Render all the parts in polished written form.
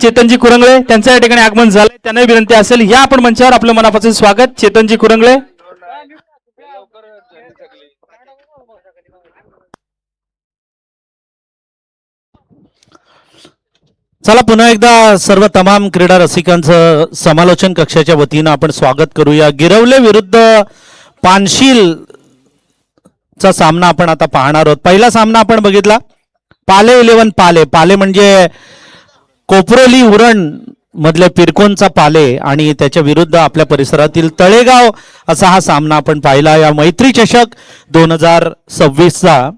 चेतनजी कुरंगळे त्यांच्या या ठिकाणी आगमन झालंय. त्यांना विनंती असेल या आपण मंचावर आपलं मनापासून स्वागत. चेतनजी कुरंगळे. चला पुन्हा एकदा सर्व तमाम क्रीडा रसिकांचं समालोचन कक्षाच्या वतीनं आपण स्वागत करूया. गिरवले विरुद्ध पानशील चा सामना आपण आता पाहणार आहोत. पहिला सामना आपण बघितला पाले 11 पाले. पाले म्हणजे कोपरोली उरण मधले पिरकोनचा पाले आणि त्याच्या विरुद्ध आपल्या परिसरातील तळेगाव असा हा सामना आपण पाहिला. या मैत्री चषक 2026चा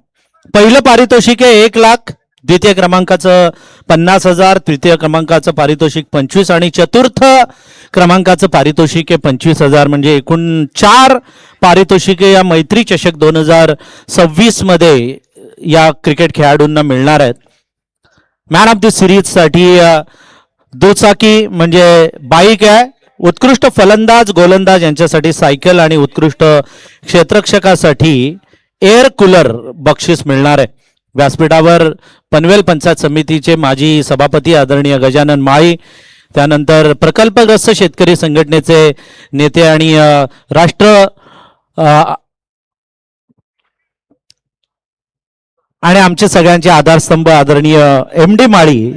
पहिलं पारितोषिक आहे 1 लाख, द्वितीय क्रमांकाचं 50,000, तृतीय क्रमांकाचं पारितोषिक 25 आणि चतुर्थ क्रमांकाचं पारितोषिक आहे 25,000. म्हणजे एकूण 4 पारितोषिके या मैत्री चषक 2026 मध्ये या क्रिकेट खेळाडूंना मिळणार आहेत. मॅन ऑफ द सिरीज साठी दुचाकी म्हणजे बाईक आहे, उत्कृष्ट फलंदाज गोलंदाज यांच्यासाठी सायकल आणि उत्कृष्ट क्षेत्ररक्षकासाठी एअर कूलर बक्षीस मिळणार आहे. व्यासपीठावर पनवेल पंचायत समितीचे माजी सभापती आदरणीय गजानन माळी, त्यानंतर प्रकल्पग्रस्त शेतकरी संघटनेचे नेते आणि राष्ट्र आणि आमचे सगळ्यांचे आधारस्तंभ आदरणीय MD माळी,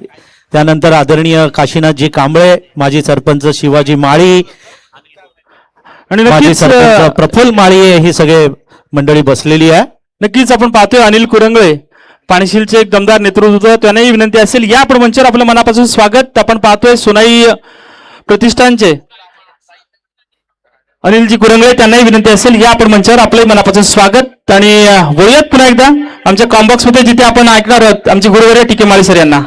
त्यानंतर आदरणीय काशीनाथजी कांबळे, माजी सरपंच शिवाजी माळी आणि माजी नक्कीच सरपंच प्रफुल्ल माळी ही सगळे मंडळी बसलेली आहे. नक्कीच आपण पाहतोय अनिल कुरंगळे पाणशीलचे एक दमदार नेतृत्व. त्यांनाही विनंती असेल या आपण मंचावर आपलं मनापासून स्वागत. आपण पाहतोय सोनाई प्रतिष्ठानचे अनिलजी कुरंगळे, त्यांनाही विनंती असेल या आपण मंचावर आपलं मनापासून स्वागत. आणि वळूयात पुन्हा एकदा आमच्या कॉम्बॉक्स मध्ये जिथे आपण ऐकणार आहोत आमचे गुरुवर्य टीके माळी सर यांना.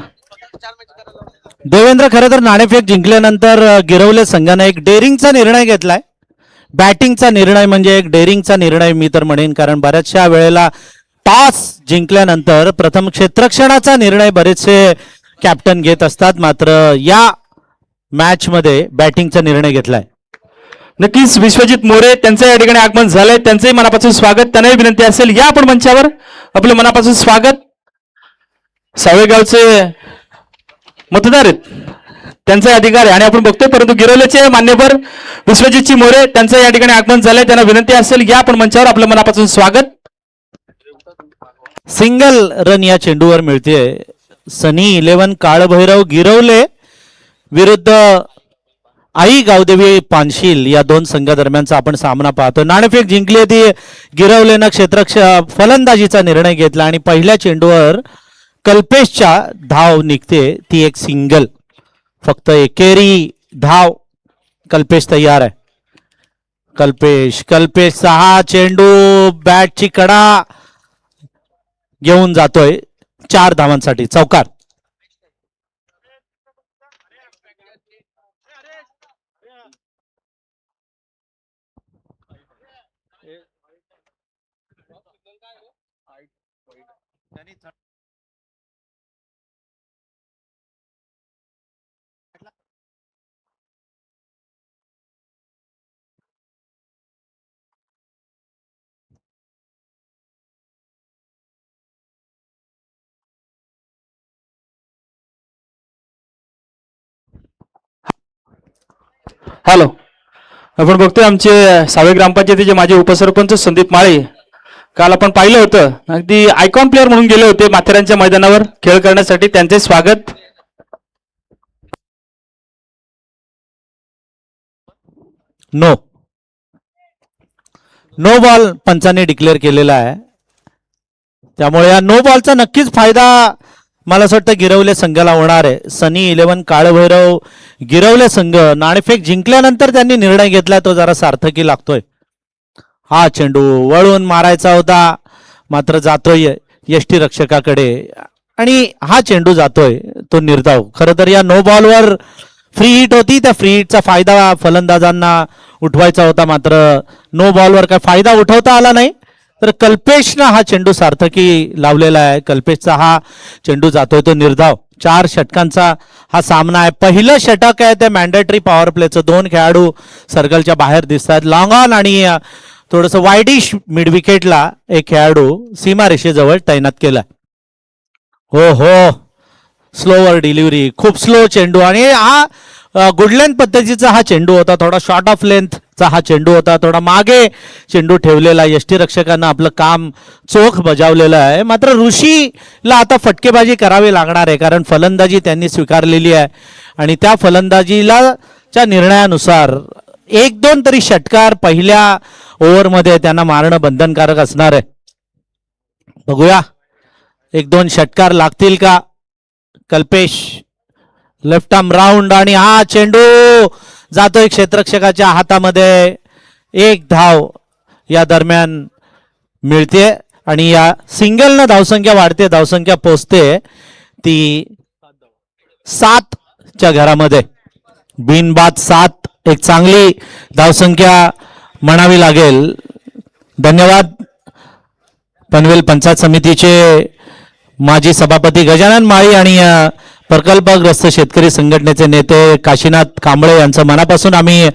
देवेंद्र, खरं तर नाणेफेक जिंकल्यानंतर गिरवले संघाने एक डेअरिंगचा निर्णय घेतलाय. बॅटिंगचा निर्णय म्हणजे एक डेअरिंगचा निर्णय मी तर म्हणेन, कारण बऱ्याचशा वेळेला टॉस जिंकल्यानंतर प्रथम क्षेत्ररक्षणाचा निर्णय बरेचसे कॅप्टन घेत असतात, मात्र या मॅच मध्ये बॅटिंगचा निर्णय घेतलाय. नक्कीच विश्वजित मोरे त्यांचं या ठिकाणी आगमन झालंय, त्यांचंही मनापासून स्वागत. त्यांनाही विनंती असेल या आपण मंचावर आपलं मनापासून स्वागत. सावेगावचे मतदार आहेत त्यांचा अधिकार आहे आणि आपण बघतोय, परंतु गिरवलेचे मान्यवर विश्वजितजी मोरे त्यांचं या ठिकाणी आगमन झालंय, त्यांना विनंती असेल या आपण मंचावर आपलं मनापासून स्वागत. सिंगल रन या चेंडूवर मिळते. सनी 11 काळभैरव गिरवले विरुद्ध आई गावदेवी पानशील या दोन संघादरम्यानचा आपण सामना पाहतो. नाणेफेक जिंकली ती गिरवलेनं क्षेत्ररक्षक फलंदाजीचा निर्णय घेतला आणि पहिल्या चेंडूवर कल्पेशच्या धाव निघते, ती एक सिंगल. फक्त एकेरी धाव. कल्पेश तयार आहे. कल्पेशचा हा चेंडू बॅटची कडा घेऊन जातोय 4 धावांसाठी चौकार. हॅलो, आपण बघतोय आमचे सावे ग्रामपंचायतीचे माजी उपसरपंच संदीप माळे, काल आपण पाहिलं होतं अगदी आयकॉन प्लेअर म्हणून गेले होते माथेरानच्या मैदानावर खेळ करण्यासाठी, त्यांचे स्वागत. नो बॉल पंचाने डिक्लेअर केलेला आहे, त्यामुळे या नो बॉलचा नक्कीच फायदा मला असं वाटतं गिरवले संघाला होणार आहे. सनी 11 काळभैरव गिरवले संघ नाणेफेक जिंकल्यानंतर त्यांनी निर्णय घेतलाय, तो जरा सार्थकी लागतोय. हा चेंडू वळून मारायचा होता, मात्र जातोय यष्टी रक्षकाकडे आणि हा चेंडू जातोय तो निर्धाव. खरं तर या नो बॉलवर फ्री हिट होती, त्या फ्री हिटचा फायदा फलंदाजांना उठवायचा होता, मात्र नो बॉलवर काय फायदा उठवता आला नाही. तर कल्पेशनं हा चेंडू सार्थकी लावलेला आहे. कल्पेशचा हा चेंडू जातोय तो निर्धाव. 4 षटकांचा हा सामना आहे. पहिलं षटक आहे ते मॅन्डेटरी पॉवर प्लेचं. 2 खेळाडू सर्कलच्या बाहेर दिसत आहेत. लॉंग ऑन आणि थोडंसं वाईडिश मिड विकेटला एक खेळाडू सीमा रेषेजवळ तैनात केला. हो हो, स्लोवर डिलिव्हरी, खूप स्लो चेंडू आणि हा गुडलेंथ पद्धतीचा हा चेंडू होता, थोडा शॉर्ट ऑफ लेंथचा हा चेंडू होता, थोडा मागे चेंडू ठेवलेला. यष्टीरक्षकांना आपलं काम चोख बजावलेलं आहे. मात्र ऋषीला आता फटकेबाजी करावी लागणार आहे, कारण फलंदाजी त्यांनी स्वीकारलेली आहे आणि त्या फलंदाजीला च्या निर्णयानुसार एक दोन तरी षटकार पहिल्या ओव्हरमध्ये त्यांना मारणं बंधनकारक असणार आहे. बघूया एक दोन षटकार लागतील का. कल्पेश लेफ्ट आर्म राऊंड आणि हा चेंडू जातोय क्षेत्ररक्षकाच्या हातामध्ये. एक धाव या दरम्यान मिळते आणि या सिंगलनं धावसंख्या वाढते, धावसंख्या पोचते ती 7च्या घरामध्ये. बिनबाद 7 एक चांगली धावसंख्या म्हणावी लागेल. धन्यवाद पनवेल पंचायत समितीचे माजी सभापती गजानन माळी आणि प्रकल्पग्रस्त शेतकरी संघटनेचे नेते काशीनाथ कांबळे यांचं मनापासून आम्ही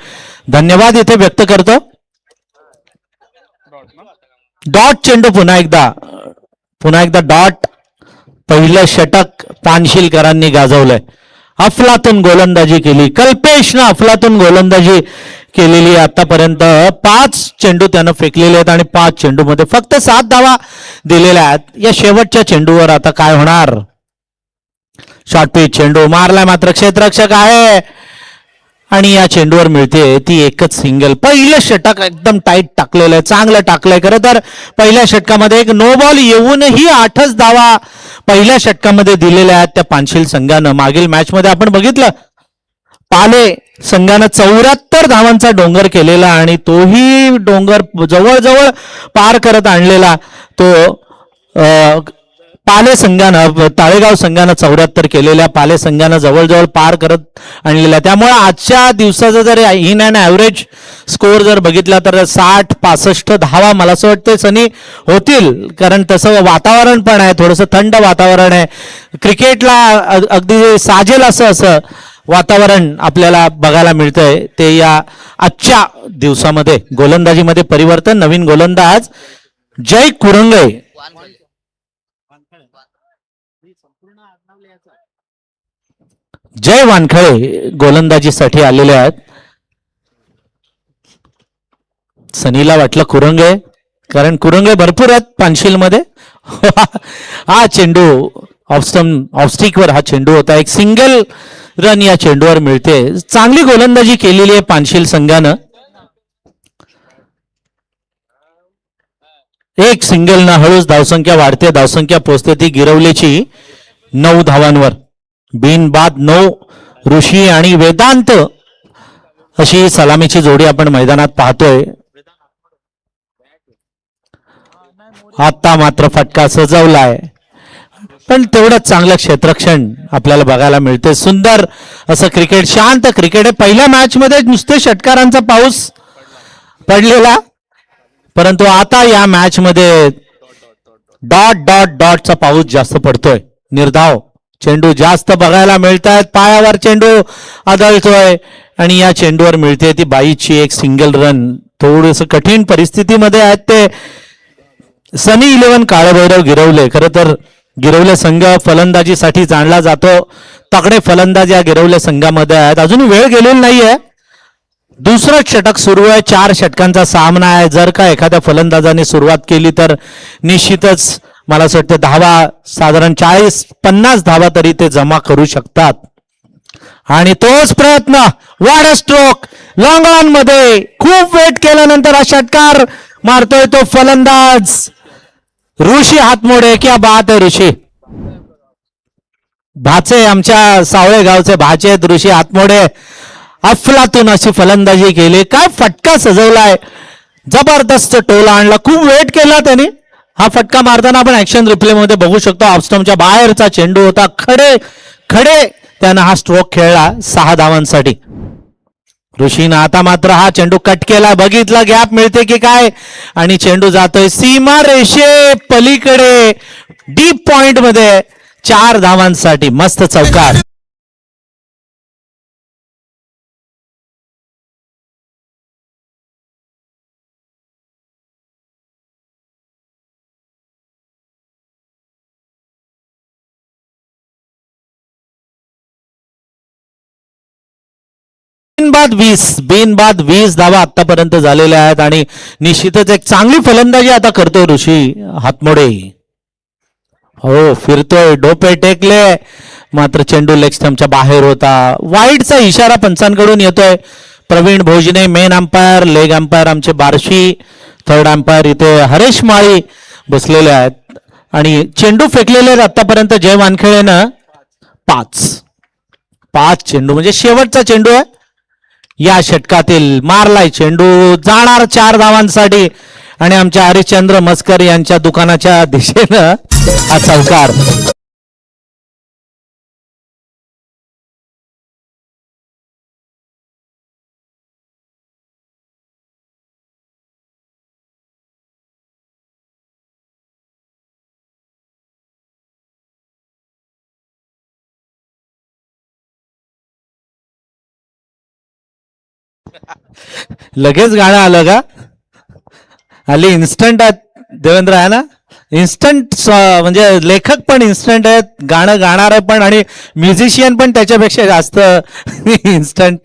धन्यवाद इथे व्यक्त करतो. डॉट चेंडू पुन्हा एकदा डॉट. पहिलं षटक पानशिलकरांनी गाजवलंय. अफलातून गोलंदाजी केली कल्पेशनं, अफलातून गोलंदाजी केलेली आतापर्यंत. 5 चेंडू त्यानं फेकलेले आहेत आणि 5 चेंडू मध्ये फक्त 7 धावा दिलेल्या आहेत. या शेवटच्या चेंडूवर आता काय होणार. शॉर्ट पिच चेंडू मारलाय, मात्र क्षेत्ररक्षक आहे आणि या चेंडूवर मिळते ती एकच सिंगल. पहिलं षटक एकदम टाईट टाकलेलं आहे, चांगलं टाकलंय. खरं तर पहिल्या षटकामध्ये एक नो बॉल येऊनही 8च धावा पहिल्या षटकामध्ये दिलेल्या आहेत त्या पानशिल संघानं. मागील मॅच मध्ये आपण बघितलं पाले संघानं 74 धावांचा डोंगर केलेला आणि तोही डोंगर जवळजवळ पार करत आणलेला तो पाले संघानं, ताळेगाव संघानं 74 केलेल्या, पाले संघानं जवळजवळ पार करत आणलेल्या. त्यामुळे आजच्या दिवसाचा जर इन अँड ॲव्हरेज स्कोअर जर बघितला तर 60-65 धावा मला असं वाटतं सनी होतील, कारण तसं वातावरण पण आहे, थोडंसं थंड वातावरण आहे. क्रिकेटला अगदी साजेल असं वातावरण आपल्याला बघायला मिळतंय. ते या आजच्या दिवसामध्ये गोलंदाजीमध्ये परिवर्तन. नवीन गोलंदाज जय कुरंगे, जय वानखळे गोलंदाजीसाठी आलेले आहेत. सनीला वाटलं कुरंगे, कारण कुरंगे भरपूर आहेत पानशिलमध्ये. हा चेंडू ऑफस्टिकवर हा चेंडू होता. एक सिंगल रन या चेंडूवर मिळते. चांगली गोलंदाजी केलेली आहे पानशिल संघानं. एक सिंगलनं हळूच धावसंख्या वाढते, धावसंख्या पोचते ती गिरवलेची 9 धावांवर. बिनबाद 9. ऋषी आणि वेदांत अशी सलामीची जोडी आपण मैदानात पाहतोय. आता मात्र फटका सजवलाय, पण तेवढंच चांगलं क्षेत्ररक्षण आपल्याला बघायला मिळते. सुंदर असं क्रिकेट, शांत क्रिकेट आहे. पहिल्या मॅच मध्ये नुसते षटकारांचा पाऊस पडलेला, परंतु आता या मॅच मध्ये डॉट डॉट डॉटचा पाऊस जास्त पडतोय. निर्धाव चेंडू जास्त बघायला मिळत आहेत. पायावर चेंडू आदळतोय आणि या चेंडूवर मिळते ती बाईची एक सिंगल रन. थोडस कठीण परिस्थितीमध्ये आहेत ते सनी 11 काळभैरव गिरवले. खरं तर गिरवले संघ फलंदाजीसाठी जाणला जातो. तगडे फलंदाज या गिरवले संघामध्ये आहेत. अजून वेळ गेलेली नाहीये. दुसरं षटक सुरू आहे. 4 षटकांचा सामना आहे. जर का एखाद्या फलंदाजाने सुरुवात केली तर निश्चितच मला असं वाटतं धावा साधारण 40-50 धावा तरी ते जमा करू शकतात. आणि तोच प्रयत्न, वाड स्ट्रोक लॉंग ऑन मध्ये खूप वेट केल्यानंतर हा षटकार मारतोय तो फलंदाज ऋषी हातमोडे. क्या बात आहे ऋषी. भाचे आमच्या सावळे गावचे भाचे आहेत ऋषी हातमोडे. अफलातून अशी फलंदाजी केली. काय फटका सजवलाय, जबरदस्त टोला आणला. खूप वेट केला त्याने. हा फटका मारताना आपण ऍक्शन रिप्ले मध्ये बघू शकतो. ऑफस्टम्पच्या बाहेरचा चेंडू होता. खडे खडे त्यानं हा स्ट्रोक खेळला 6 धावांसाठी. ऋषीनं आता मात्र हा चेंडू कट केला. बघितला गॅप मिळते की काय आणि चेंडू जातोय सीमा रेषे पलीकडे डीप पॉइंट मध्ये 4 धावांसाठी. मस्त चौकार. बिनबाद 20 धावा आतापर्यंत झालेल्या आहेत आणि निश्चितच एक चांगली फलंदाजी आता करतोय ऋषी हातमोडे. हो, फिरतोय, डोपे टेकले, मात्र चेंडू लेग स्टंपच्या बाहेर होता. वाईडचा इशारा पंचांकडून येतोय. Pravin Bhojane main umpire, leg umpire आमचे बार्शी, थर्ड अंपायर इथे हरेश माळी बसलेले आहेत आणि चेंडू फेकलेले आहेत आतापर्यंत जय वानखेळेनं 5 चेंडू म्हणजे शेवटचा चेंडू आहे या षटकातील. मारलाय चेंडू, जाणार 4 धावांसाठी आणि आमच्या हरिश्चंद्र मस्कर यांच्या दुकानाच्या दिशेनं हा चौकार. लगेच गाणं आलं का? आली इन्स्टंट देवेंद्र आहे ना, इन्स्टंट म्हणजे लेखक पण इन्स्टंट आहेत, गाणं गाणार पण आणि म्युझिशियन पण त्याच्यापेक्षा जास्त इन्स्टंट.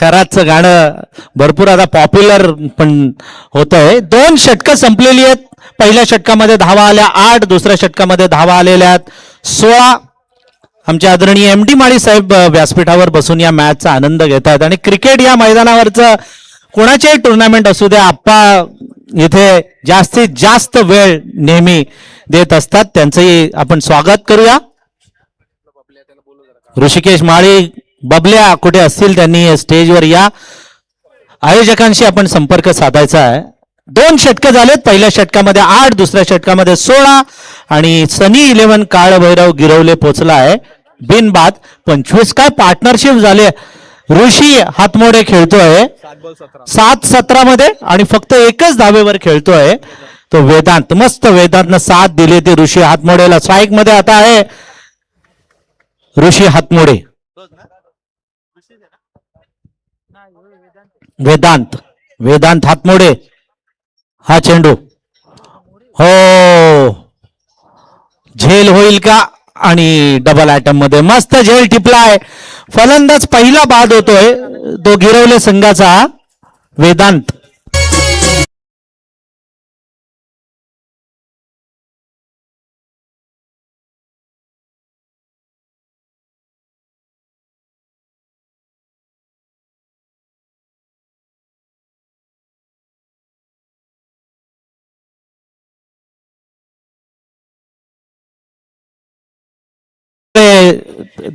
खराच गाणं भरपूर आता पॉप्युलर पण होत आहे. 2 षटकं संपलेली आहेत. पहिल्या षटकामध्ये धावा आल्या 8, दुसऱ्या षटकामध्ये धावा आलेल्या आहेत 16. आमचे आदरणीय एम डी माळी साहेब व्यासपीठावर बसून या मॅचचा आनंद घेत आहेत आणि क्रिकेट या मैदानावरचं कोणाचेही टुर्नामेंट असू द्या, आप्पा इथे जास्तीत जास्त वेळ नेहमी देत असतात. त्यांचंही आपण स्वागत करूया. ऋषिकेश माळी, बबल्या कुठे असतील त्यांनी स्टेजवर या. आयोजकांशी आपण संपर्क साधायचा आहे. 2 षटकं झालेत. पहिल्या षटकामध्ये 8, दुसऱ्या षटकामध्ये 16 आणि सनी 11 काळभैरव गिरवले पोचला आहे बिनबाद 25. काय पार्टनरशिप झाले. ऋषी हातमोडे खेळतोय 7-17 मध्ये आणि फक्त एकच धावेवर खेळतोय तो वेदांत. मस्त वेदांतनं साथ दिली ती ऋषी हातमोडेला. स्ट्राईक मध्ये आता आहे ऋषी हातमोडे. वेदांत हातमोडे, हा चेंडू हो, झेल होईल का? आणि डबल आयटम मध्ये मस्त झेल टिपलाय. फलंदाज पहिला बाद होतोय तो गिरवले संघाचा वेदांत.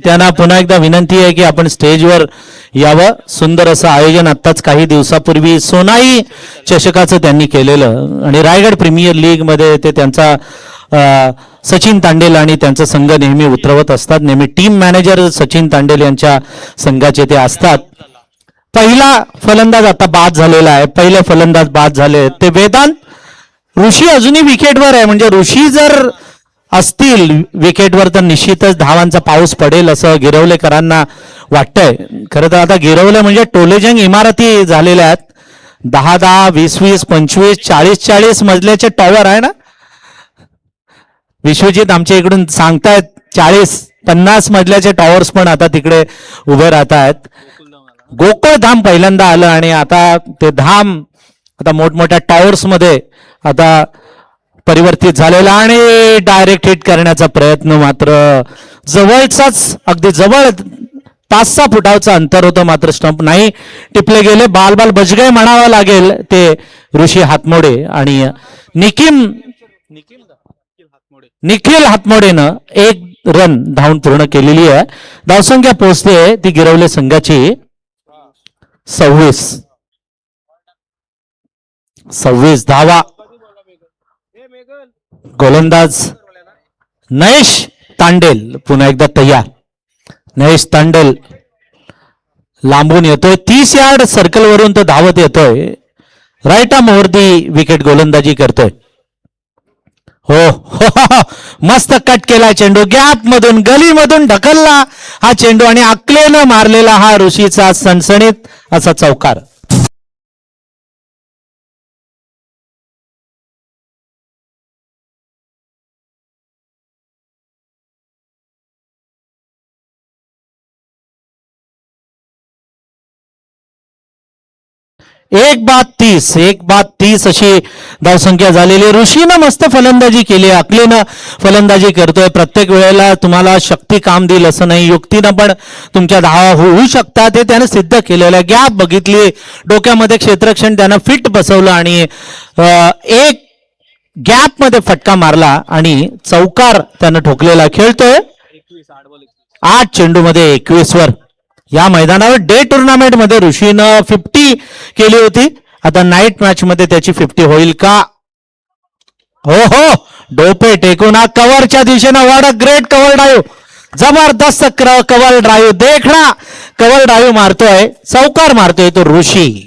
त्यांना पुन्हा एकदा विनंती आहे की आपण स्टेजवर यावं. सुंदर असं आयोजन आत्ताच काही दिवसापूर्वी सोनाई चषकाचं त्यांनी केलेलं आणि रायगड प्रीमियर लीग मध्ये ते त्यांचा सचिन तांडेल आणि त्यांचा संघ नेहमी उतरवत असतात. नेहमी टीम मॅनेजर सचिन तांडेल यांच्या संघाचे ते असतात. पहिला फलंदाज आता बाद झालेला आहे. पहिले फलंदाज बाद झाले ते वेदांत. ऋषी अजूनही विकेटवर आहे, म्हणजे ऋषी जर असतील विकेटवर तर निश्चितच धावांचा पाऊस पडेल असं गिरवलेकरांना वाटतंय. खरं तर आता गिरवले म्हणजे टोलेजंग इमारती झालेल्या आहेत. 10-10, 20-20, 25, 40-40 मजल्याचे टॉवर आहे ना. विश्वजित आमच्या इकडून सांगतायत 40-50 मजल्याचे टॉवर्स पण आता तिकडे उभे राहत आहेत. गोकुळधाम पहिल्यांदा आलं आणि आता ते धाम आता मोठमोठ्या टॉवर्स मध्ये आता परिवर्तित झालेला आणि डायरेक्ट हिट करण्याचा प्रयत्न मात्र जवळचाच, अगदी जवळ 5-6 फुटाचं अंतर होतं, मात्र स्टंप नाही टिपले गेले. बाल बजगय म्हणावं लागेल ते ऋषी हातमोडे आणि निखिल हातमोडेनं 1 रन धावून पूर्ण केलेली आहे. धावसंख्या पोहोचते ती गिरवले संघाची 26 धावा. गोलंदाज नयेश तांडेल पुन्हा एकदा तयार. नयेश तांडेल लांबून येतोय, 30 यार्ड सर्कल वरून तो धावत येतोय. राईट आर्म वरती विकेट गोलंदाजी करतोय. हो मस्त कट केला चेंडू, गॅप मधून गलीमधून ढकलला हा चेंडू आणि अकलेनं मारलेला हा ऋषीचा सणसणीत असा चौकार. एक बाद 30 अशी धावसंख्या झालेली आहे. ऋषीनं मस्त फलंदाजी केली, अकलीनं फलंदाजी करतोय. प्रत्येक वेळेला तुम्हाला शक्ती काम देईल असं नाही, युक्तीनं पण तुमच्या धावा होऊ शकतात, हे त्यानं सिद्ध केलेलं आहे. गॅप बघितली, डोक्यामध्ये क्षेत्ररक्षण त्यानं फिट बसवलं आणि एक गॅप मध्ये फटका मारला आणि चौकार त्यानं ठोकलेला. खेळतोय 8 चेंडूमध्ये 21 वर. या मैदानावर डे टुर्नामेंट मध्ये ऋषीनं 50 केली होती, आता नाईट मॅच मध्ये त्याची 50 होईल का? हो, डोपे टेकून हा कव्हरच्या दिशेनं. What a great cover drive, जबरदस्त कव्हर ड्राईव्ह, देखणा कव्हर ड्राईव्ह मारतोय, चौकार मारतोय तो ऋषी.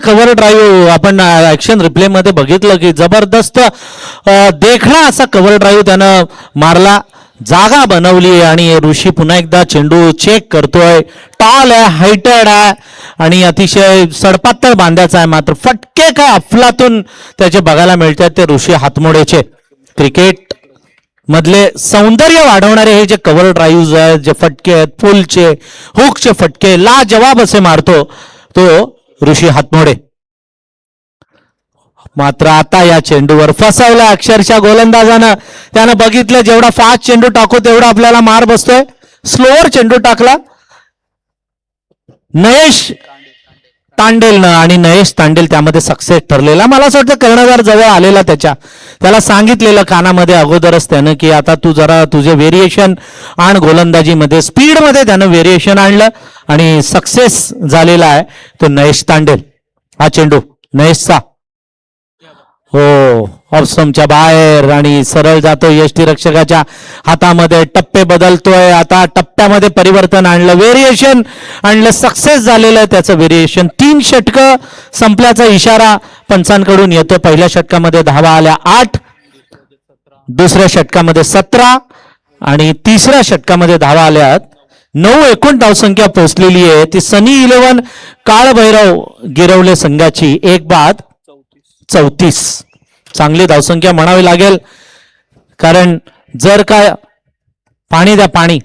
कव्हर ड्राईव्ह आपण ऍक्शन रिप्ले मध्ये बघितलं की जबरदस्त देखणा असा कव्हर ड्राईव्ह त्यानं मारला, जागा बनवली आणि ऋषी पुन्हा एकदा चेंडू चेक करतोय. टॉल आहे, हायटेड आहे आणि अतिशय सडपातळ बांधायचा आहे, मात्र फटके काय अफलातून त्याचे बघायला मिळतात ते ऋषी हातमोडेचे. क्रिकेट मधले सौंदर्य वाढवणारे हे जे कव्हर ड्राईव्ह आहेत, जे फटके आहेत, पुलचे हुकचे फटके लाजवाब असे मारतो तो ऋषी हातमोडे. मात्र आता या चेंडूवर फसवला अक्षरशः गोलंदाजानं. त्यानं बघितलं जेवढा फास्ट चेंडू टाकू तेवढा आपल्याला मार बसतोय, स्लोअर चेंडू टाकला नयेश तांडेलनं आणि नयेश तांडेल त्यामध्ये सक्सेस ठरलेला. मला असं वाटतं कर्णधार जवळ आलेला, त्याला सांगितलेलं कानामध्ये अगोदरच त्यानं की आता तू जरा तुझे व्हेरिएशन आण गोलंदाजीमध्ये. स्पीडमध्ये त्यानं व्हेरिएशन आणलं आणि सक्सेस झालेला आहे तो नयेश तांडेल. हा चेंडू नयेशचा हो ऑफस्टंपच्या बाहेर आणि सरळ जातो यष्टी रक्षकाच्या हातामध्ये. टप्पे बदलतोय, आता टप्प्यामध्ये परिवर्तन आणलं, व्हेरिएशन आणलं, सक्सेस झालेलं आहे त्याचं व्हेरिएशन. 3 षटकं संपल्याचा इशारा पंचांकडून येतो. पहिल्या षटकामध्ये धावा आल्या 8, दुसऱ्या षटकामध्ये 17 आणि तिसऱ्या षटकामध्ये धावा आल्यात 9. एकूण धावसंख्या पोहोचलेली आहे ती सनी 11 काळभैरव गिरवले संघाची. 1 बाद 34. चांगली धावसंख्या म्हणावी लागेल, कारण जर काय पाणी द्या पाणी.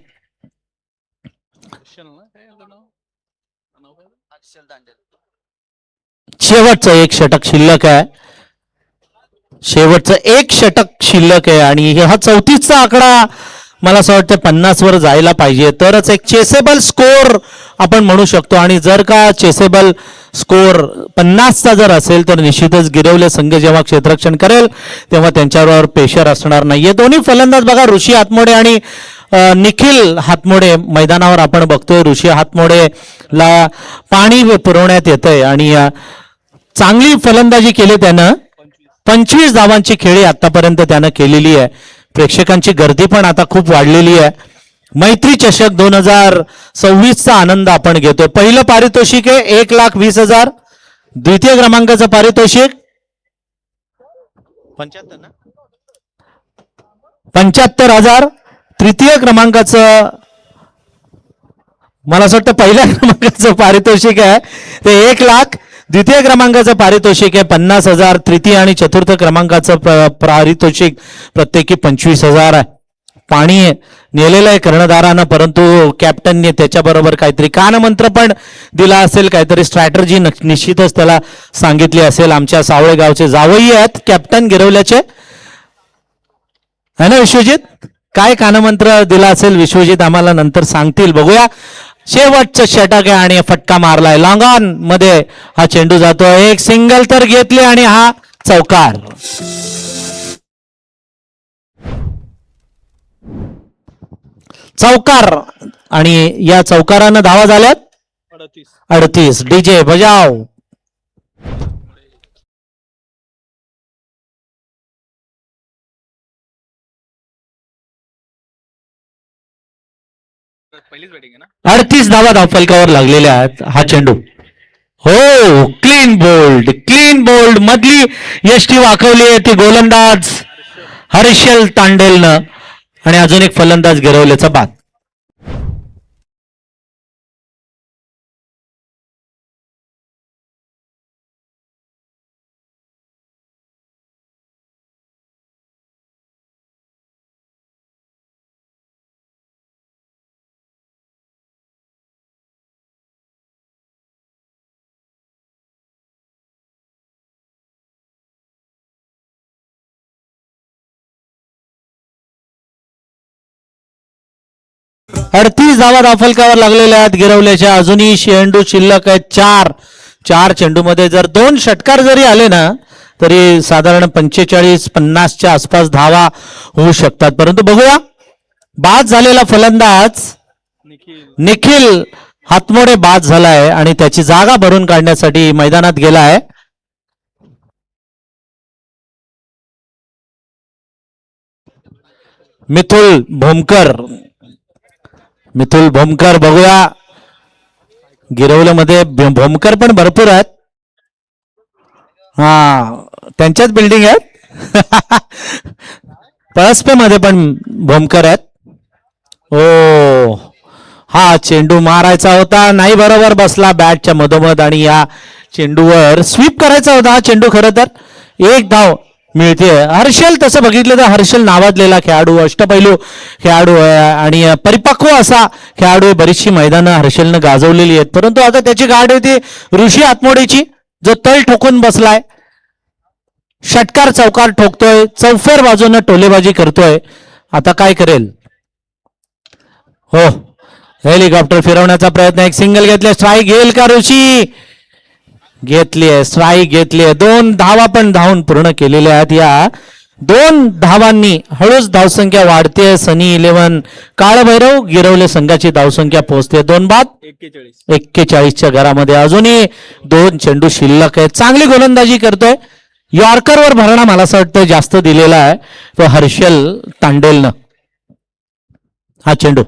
शेवटचं एक षटक शिल्लक आहे, शेवटचं एक षटक शिल्लक आहे आणि हा 34चा आकडा मला असं वाटतं 50 वर जायला पाहिजे, तरच एक चेसेबल स्कोर आपण म्हणू शकतो. आणि जर का चेसेबल स्कोर 50चा जर असेल तर निश्चितच गिरवले संघ जेव्हा क्षेत्ररक्षण करेल तेव्हा त्यांच्यावर प्रेशर असणार नाहीये. दोन्ही फलंदाज बघा, ऋषी हातमोडे आणि निखिल हातमोडे मैदानावर आपण बघतोय. ऋषी हातमोडेला पाणी पुरवण्यात येतंय आणि चांगली फलंदाजी केली त्यानं. 25 धावांची खेळी आतापर्यंत त्यानं केलेली आहे. प्रेक्षकांची गर्दी पण आता खूप वाढलेली आहे. मैत्री चषक 2026चा आनंद आपण घेतोय. पहिलं पारितोषिक आहे 1,20,000. द्वितीय क्रमांकाचं पारितोषिक 75,000. तृतीय क्रमांकाचं मला असं वाटतं पहिल्या क्रमांकाचं पारितोषिक आहे ते 1,00,000. द्वितीय क्रमांकाचं पारितोषिक आहे 50,000. तृतीय आणि चतुर्थ क्रमांकाचं पारितोषिक प्रत्येकी 25,000 आहे. पाणी नेलेलं आहे कर्णधारानं, परंतु कॅप्टनने त्याच्याबरोबर काहीतरी कानमंत्र पण दिला असेल, काहीतरी स्ट्रॅटर्जी निश्चितच त्याला सांगितली असेल. आमच्या सावळे गावचे जावई आहेत कॅप्टन गिरवल्याचे, है ना विश्वजित? काय कानमंत्र दिला असेल विश्वजित आम्हाला नंतर सांगतील, बघूया. शेवटचं षटक आहे आणि फटका मारलाय लॉंग ऑन मध्ये. हा चेंडू जातोय, एक सिंगल तर घेतली आणि हा चौकार. चौकार आणि या चौकारानं धावा झाल्यात 38. डीजे बजाव. पहिलीच बॅटिंग आहे ना. 38 धावा धावफलकावर लागलेल्या आहेत. हा चेंडू हो क्लीन बोल्ड मधली यष्टी वाकवली आहे ती गोलंदाज हर्षल तांडेलनं आणि अजून एक फलंदाज गिरवल्याचा बाद. 38 धावा धावफलकावर लागलेल्या आहेत गिरवल्याच्या. अजूनही चेंडू शिल्लक आहेत चार चेंडूमध्ये जर 2 षटकार जरी आले ना तरी साधारण 45-50च्या आसपास धावा होऊ शकतात. परंतु बघूया, बाद झालेला फलंदाज निखिल हातमोडे बाद झालाय आणि त्याची जागा भरून काढण्यासाठी मैदानात गेलाय. मिथुल भोमकर बघूया, गिरवल्यामध्ये भोमकर पण भरपूर आहेत. हा, त्यांच्याच बिल्डिंग आहेत. पळसपे मध्ये पण भोमकर आहेत. ओ, हा चेंडू मारायचा होता, नाही बरोबर बसला बॅटच्या मधोमध आणि या चेंडूवर स्वीप करायचा होता हा चेंडू. खरं तर 1 धाव मिळते. हर्षल, तसं बघितलं तर हर्षल नावाजलेला खेळाडू, अष्टपैलू खेळाडू आहे आणि परिपक्व असा खेळाडू आहे. बरीचशी मैदानं हर्षलनं गाजवलेली आहेत, परंतु आता त्याची गाडी होती ऋषी आत्मोडेची, जो तळ ठोकून बसलाय. षटकार चौकार ठोकतोय, चौफेर बाजूनं टोलेबाजी करतोय. आता काय करेल? हो, हेलिकॉप्टर फिरवण्याचा प्रयत्न, एक सिंगल घेतले, स्ट्राईक घेईल का ऋषी? घेतलीये, स्ट्राईक घेतलीये. 2 धावा पण धावून पूर्ण केलेल्या आहेत. या 2 धावांनी हळूच धावसंख्या वाढते. सनी 11 काळभैरव गिरवले संघाची धावसंख्या पोहोचते 2 बाद 41च्या घरामध्ये. अजूनही 2 चेंडू शिल्लक आहेत. चांगली गोलंदाजी करतोय. यॉर्करवर भरणा मला असं वाटतं जास्त दिलेला आहे तो हर्षल तांडेलनं. हा चेंडू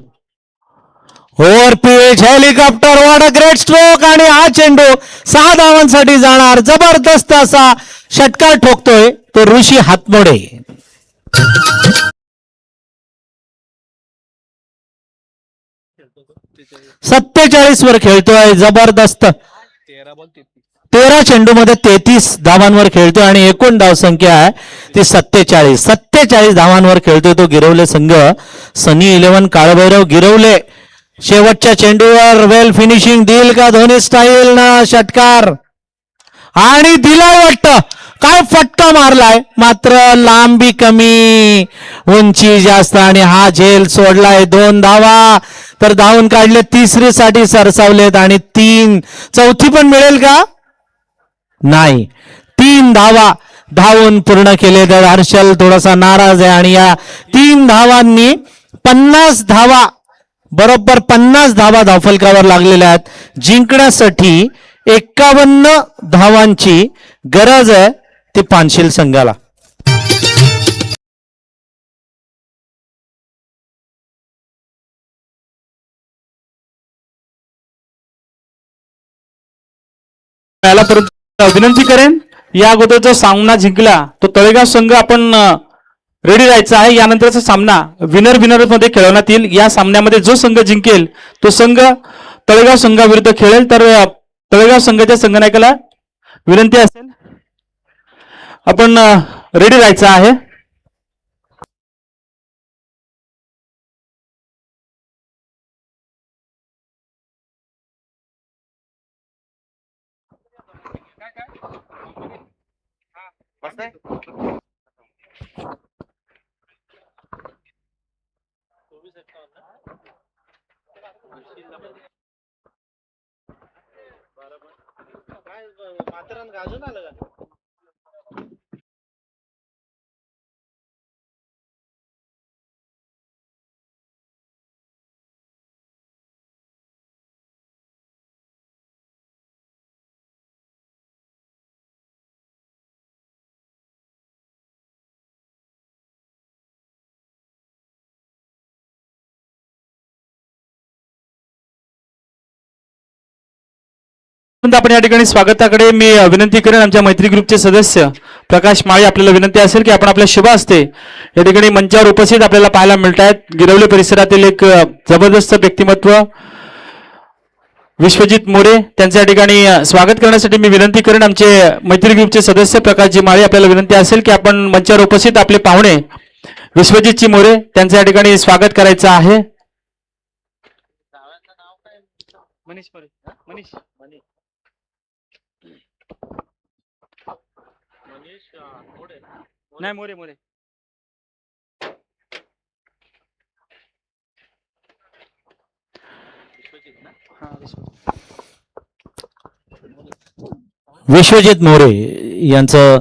over pitch, helicopter, what a great stroke आणि हा चेंडू 6 धावांसाठी जाणार. जबरदस्त असा षटकार ठोकतोय तो ऋषी हातमोडे. 47 वर खेळतोय, जबरदस्त. 13 चेंडू मध्ये 33 धावांवर खेळतोय आणि एकूण धावसंख्या आहे ती 47 धावांवर खेळतोय तो गिरवले संघ. सनी 11 काळभैरव गिरवले. शेवटच्या चेंडूवर वेल फिनिशिंग देईल का धोनी स्टाईल ना षटकार? आणि दिलाय वाटतं. काय फटका मारलाय, मात्र लांबी कमी, उंची जास्त आणि हा झेल सोडलाय. 2 धावा तर धावून काढले, तिसरीसाठी सरसावलेत आणि 3, चौथी पण मिळेल का? नाही. 3 धावा धावून पूर्ण केले तर हर्षल थोडासा नाराज आहे आणि या 3 धावांनी 50 धावा, बरोबर 50 धावा धावफलकावर लागलेल्या आहेत. जिंकण्यासाठी 51 धावांची गरज आहे ती पानशील संघाला. याला परत विनंती करेन, या अगोदर जो सामना जिंकला तो तळेगाव संघ आपण रेडी राहायचा आहे. यानंतरचा सामना विनर मध्ये खेळवण्यात येईल. या सामन्यामध्ये जो संघ जिंकेल तो संघ तळेगाव संघाविरुद्ध खेळेल. तर तळेगाव संघाच्या संघनायकाला विनंती असेल, आपण रेडी राहायचं आहे. आपण या ठिकाणी स्वागताकडे मी विनंती करेन आमच्या मैत्री ग्रुपचे सदस्य प्रकाश माळी, आपल्याला विनंती असेल की आपण आपल्या शुभ हस्ते या ठिकाणी मंचावर उपस्थित आपल्याला पाहायला मिळत आहेत गिरवले परिसरातील एक जबरदस्त व्यक्तिमत्व विश्वजित मोरे, त्यांच्या या ठिकाणी स्वागत करण्यासाठी मी विनंती करेन आमचे मैत्री ग्रुपचे सदस्य प्रकाशजी माळी, आपल्याला विनंती असेल की आपण मंचावर उपस्थित आपले पाहुणे विश्वजितजी मोरे त्यांच्या या ठिकाणी स्वागत करायचं आहे. मनीष मोरे, मनीष नाही मोरे मोरे विश्वजित मोरे यांचं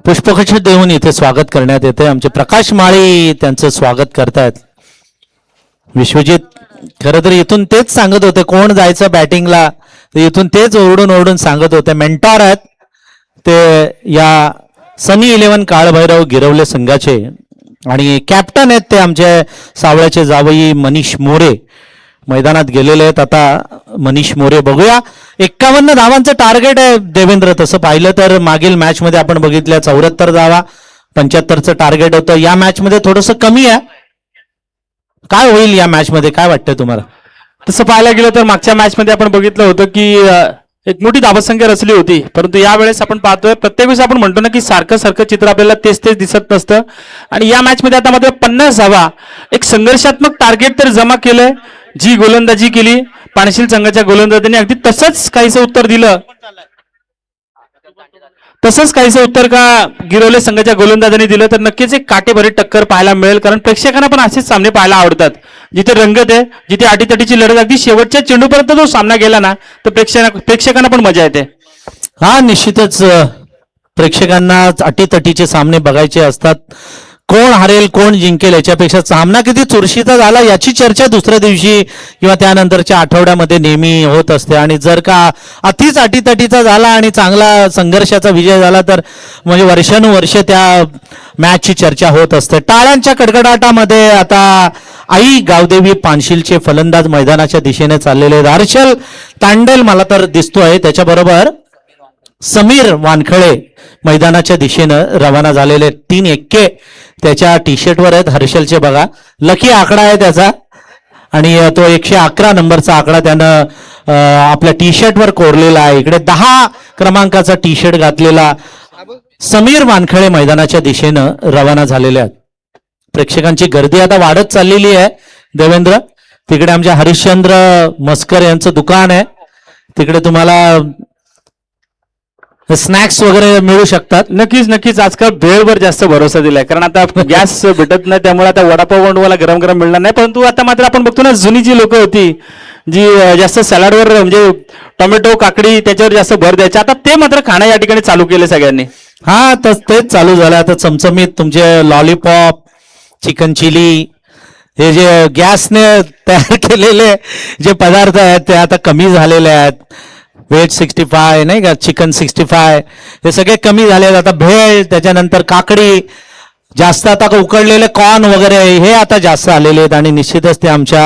पुष्पगुच्छ देऊन इथे स्वागत करण्यात येते. आमचे प्रकाश माळी त्यांचं स्वागत करतायत. विश्वजित खरं तर इथून तेच सांगत होते कोण जायचं बॅटिंगला, इथून तेच ओरडून ओरडून सांगत होते. मेंटॉर आहेत ते या सनी 11 काळभैरव गिरवले संघाचे आणि कॅप्टन आहेत ते आमचे सावळ्याचे जावई मनीष मोरे मैदानात गेलेले आहेत. आता मनीष मोरे बघूया. 51 धावांचं टार्गेट आहे देवेंद्र. तसं पाहिलं तर मागील मॅच मध्ये आपण बघितलं 74 धावा 75चं टार्गेट होतं. या मॅच मध्ये थोडंसं कमी आहे. काय होईल या मॅच मध्ये, काय वाटतं तुम्हाला? तसं पाहायला गेलं तर मागच्या मॅच मध्ये आपण बघितलं होतं की एक मोठी धावसंख्या रचली होती, परंतु यावेळेस आपण पाहतोय प्रत्येक वेळेस आपण म्हणतो ना की सारखं सारखं चित्र आपल्याला तेच तेच दिसत नसतं. आणि या मॅच मध्ये आता मात्र 50 धावा एक संघर्षात्मक टार्गेट तर जमा केलंय. जी गोलंदाजी केली पानशील संघाच्या गोलंदाजांनी अगदी तसंच काहीसं उत्तर दिलं. तसंच काहीसं उत्तर का गिरवले संघाच्या गोलंदाजांनी दिलं तर नक्कीच एक काटेभरी टक्कर पाहायला मिळेल. कारण प्रेक्षकांना पण असेच सामने पाहायला आवडतात जिथे रंगत आहे, जिथे अटीतटीची लढत अगदी शेवटच्या चेंडूपर्यंत जो सामना गेला ना तर प्रेक्षकांना पण मजा येते. हा निश्चितच प्रेक्षकांना अटीतटीचे सामने बघायचे असतात. कोण हरेल कोण जिंकेल याच्यापेक्षा सामना किती चुरशीचा झाला याची चर्चा दुसऱ्या दिवशी किंवा त्यानंतरच्या आठवड्यामध्ये नेहमी होत असते. आणि जर का अतिच अटीतटीचा झाला आणि चांगला संघर्षाचा विजय झाला तर म्हणजे वर्षानुवर्ष त्या मॅचची चर्चा होत असते. टाळ्यांच्या कडकडाटामध्ये आता आई गावदेवी पानशीलचे फलंदाज मैदानाच्या दिशेने चाललेले आहेत. हर्षल तांडेल मला तर दिसतोय, त्याच्याबरोबर समीर वानखळे मैदानाच्या दिशेनं रवाना झालेले. 3 एक्के त्याच्या टी शर्टवर आहेत हर्षलचे. बघा लकी आकडा आहे त्याचा आणि तो 111 नंबरचा आकडा त्यानं आपल्या टी शर्टवर कोरलेला आहे. इकडे 10 क्रमांकाचा टी शर्ट घातलेला समीर वानखळे मैदानाच्या दिशेनं रवाना झालेले आहेत. प्रेक्षकांची गर्दी आता वाढत चाललेली आहे देवेंद्र. तिकडे आमच्या हरिश्चंद्र मस्कर यांचं दुकान आहे, तिकडे तुम्हाला स्नॅक्स वगैरे मिळू शकतात. नक्कीच नक्कीच आजकाल भेळवर जास्त भरोसा दिलाय, कारण आता गॅस भेटत नाही त्यामुळे आता वडापाव वंडवाला गरम गरम मिळणार नाही. परंतु आता मात्र आपण बघतो ना जुनी जी लोक होती जी जास्त सॅलडवर म्हणजे टोमॅटो काकडी त्याच्यावर जास्त भर द्यायचे, आता ते मात्र खाणं या ठिकाणी चालू केले सगळ्यांनी. हा तेच चालू झालं आता. चमचमीत तुमचे लॉलीपॉप चिकन चिली हे जे गॅसने तयार केलेले जे पदार्थ आहेत ते आता कमी झालेले आहेत. व्हेज 65 नाही का, चिकन 65 हे सगळे कमी झाले आहेत. आता भेळ त्याच्यानंतर काकडी जास्त, आता उकडलेले कॉर्न वगैरे हे आता जास्त आलेले आहेत. आणि निश्चितच ते आमच्या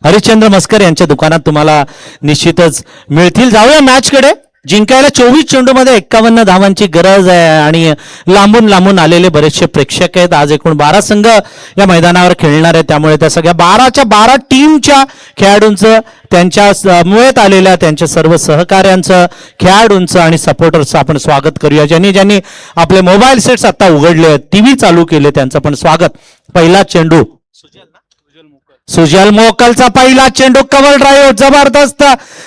हरिश्चंद्र मस्कर यांच्या दुकानात तुम्हाला निश्चितच मिळतील. जाऊया मॅचकडे. जिंकायला 24 चेंडूमध्ये 51 धावांची गरज आहे आणि लांबून लांबून आलेले बरेचसे प्रेक्षक आहेत. आज एकूण 12 संघ या मैदानावर खेळणार आहेत, त्यामुळे त्या सगळ्या 12च्या 12 टीमच्या खेळाडूंचं, त्यांच्या समवेत आलेल्या त्यांच्या सर्व सहकाऱ्यांचं, खेळाडूंचं आणि सपोर्टर्सचं आपण स्वागत करूया. ज्यांनी आपले मोबाईल सेट्स आता उघडले आहेत, टीव्ही चालू केले, त्यांचं पण स्वागत. पहिला चेंडू सुजल मोकलचा पहिला चेंडू, कव्हर ड्राईव्ह, जबरदस्त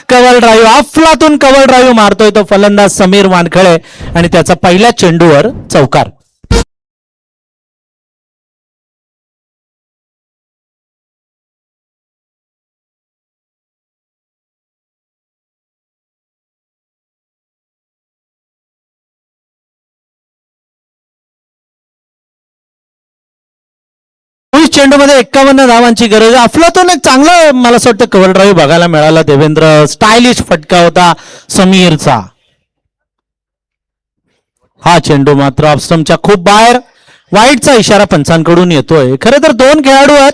कव्हर ड्राईव्ह, अफलातून कव्हर ड्राईव्ह मारतोय तो फलंदाज समीर वानखळे आणि त्याचा पहिल्या चेंडूवर चौकार. चेंडूमध्ये 51 धावांची गरज आहे. अफलातून एक चांगला मला असं वाटतं कव्हर ड्राईव्ह बघायला मिळाला देवेंद्र. स्टायलिश फटका होता समीरचा. हा चेंडू मात्र ऑफस्टंपच्या खूप बाहेर. वाईटचा इशारा पंचांकडून येतोय. खरं तर 2 खेळाडू आहेत,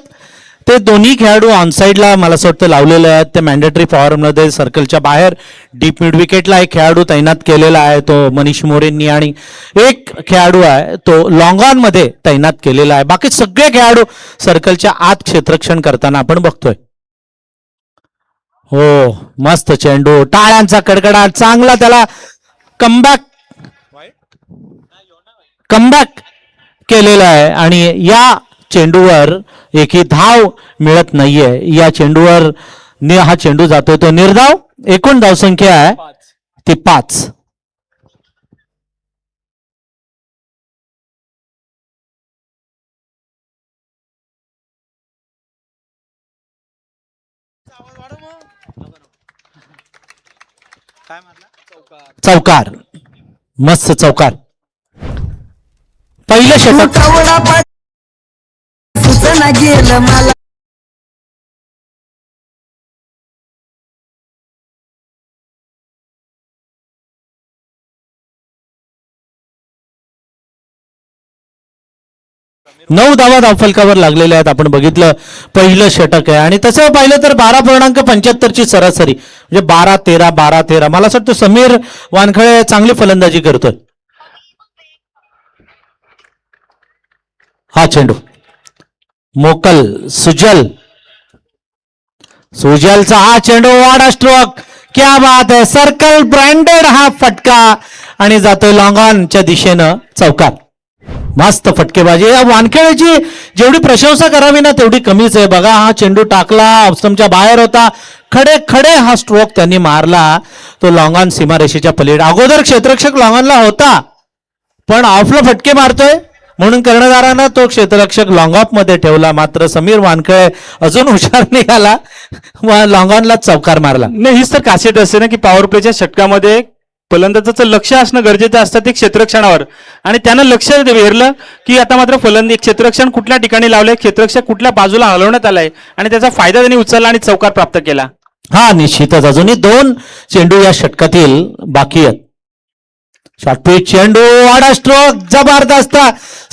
ते दोन्ही खेळाडू ऑनसाईडला मला असं वाटतं लावलेले आहेत. ते मॅन्डेटरी फॉर्ममध्ये सर्कलच्या बाहेर डीप मिड विकेटला एक खेळाडू तैनात केलेला आहे, तो मनीष मोरेंनी, आणि एक खेळाडू आहे तो लॉंग ऑन मध्ये तैनात केलेला आहे. बाकी सगळे खेळाडू सर्कलच्या आत क्षेत्ररक्षण करताना आपण बघतोय. हो मस्त चेंडू, टाळ्यांचा कडकडाट, चांगला त्याला कमबॅक केलेला आहे. आणि या चेंडूवर एकही धाव मिळत नाहीये. या चेंडूवर हा चेंडू जातोय तो निर्धाव. एकूण धावसंख्या आहे ती 5. चौकार, मस्त चौकार. पहिलं षटक. सुचना गेलं मला. नऊ धावा धावफलकावर लागलेल्या आहेत. आपण बघितलं पहिलं षटक आहे आणि तसं पाहिलं तर 12.75 ची सरासरी, म्हणजे 12-13 12-13. मला असं वाटतं समीर वानखळे चांगली फलंदाजी करतोय. हा चेंडू मोकल सुजल, सुजलचा हा चेंडू वाडा स्ट्रोक. क्या बात आहे, सर्कल ब्रँडेड हा फटका आणि जातोय लॉंग ऑनच्या दिशेनं चौकार. मस्त फटकेबाजी. या वानखेळेची जेवढी प्रशंसा करावी ना तेवढी कमीच आहे. बघा हा चेंडू टाकला, ऑफस्टंपच्या बाहेर होता, खडे खडे हा स्ट्रोक त्यांनी मारला. तो लॉंग ऑन सीमारेषेच्या पलीकडे. अगोदर क्षेत्ररक्षक लॉंग ऑनला होता पण ऑफला फटके मारतोय म्हणून कर्णधारानं तो क्षेत्ररक्षक लॉंग ऑफ मध्ये ठेवला. मात्र समीर वानखेळे अजून हुशार निघाला, लॉंग ऑनला चौकार मारला. नाही, हीच तर खासियत असते ना की पॉवर प्लेच्या षटकामध्ये फलंदाजाचं लक्ष असणं गरजेचं असतं ते क्षेत्ररक्षणावर, आणि त्यानं लक्ष वेरलं की आता मात्र फलंदाज क्षेत्ररक्षण कुठल्या ठिकाणी लावलंय, क्षेत्ररक्षक कुठल्या बाजूला हलवण्यात आलाय आणि त्याचा फायदा त्यांनी उचलला आणि चौकार प्राप्त केला. हा निश्चितच. अजूनही 2 चेंडू या षटकातील बाकी आहेत. शॉर्टपिच चेंडू, वाडा स्ट्रोक, जबरदस्त.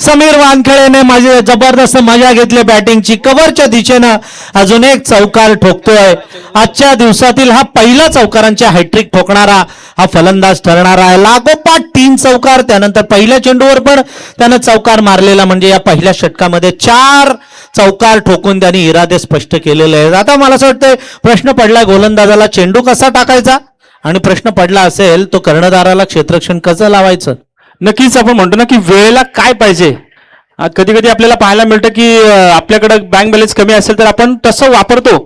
समीर वानखेळेने माझे जबरदस्त मजा घेतली बॅटिंगची. कव्हरच्या दिशेनं अजून एक चौकार ठोकतोय. आजच्या दिवसातील हा पहिला चौकारांच्या हॅट्रिक ठोकणारा हा फलंदाज ठरणार आहे. लागोपाठ 3 चौकार, त्यानंतर पहिल्या चेंडूवर पण त्यानं चौकार मारलेला, म्हणजे या पहिल्या षटकामध्ये 4 चौकार ठोकून त्यांनी इरादे स्पष्ट केलेले आहेत. आता मला असं वाटतंय प्रश्न पडला गोलंदाजाला चेंडू कसा टाकायचा, आणि प्रश्न पडला असेल तो कर्णधाराला क्षेत्ररक्षण कसं लावायचं. नक्कीच आपण म्हणतो ना की वेळेला काय पाहिजे. कधी कधी आपल्याला पाहायला मिळतं की आपल्याकडे बँक बॅलन्स कमी असेल तर आपण तसं वापरतो,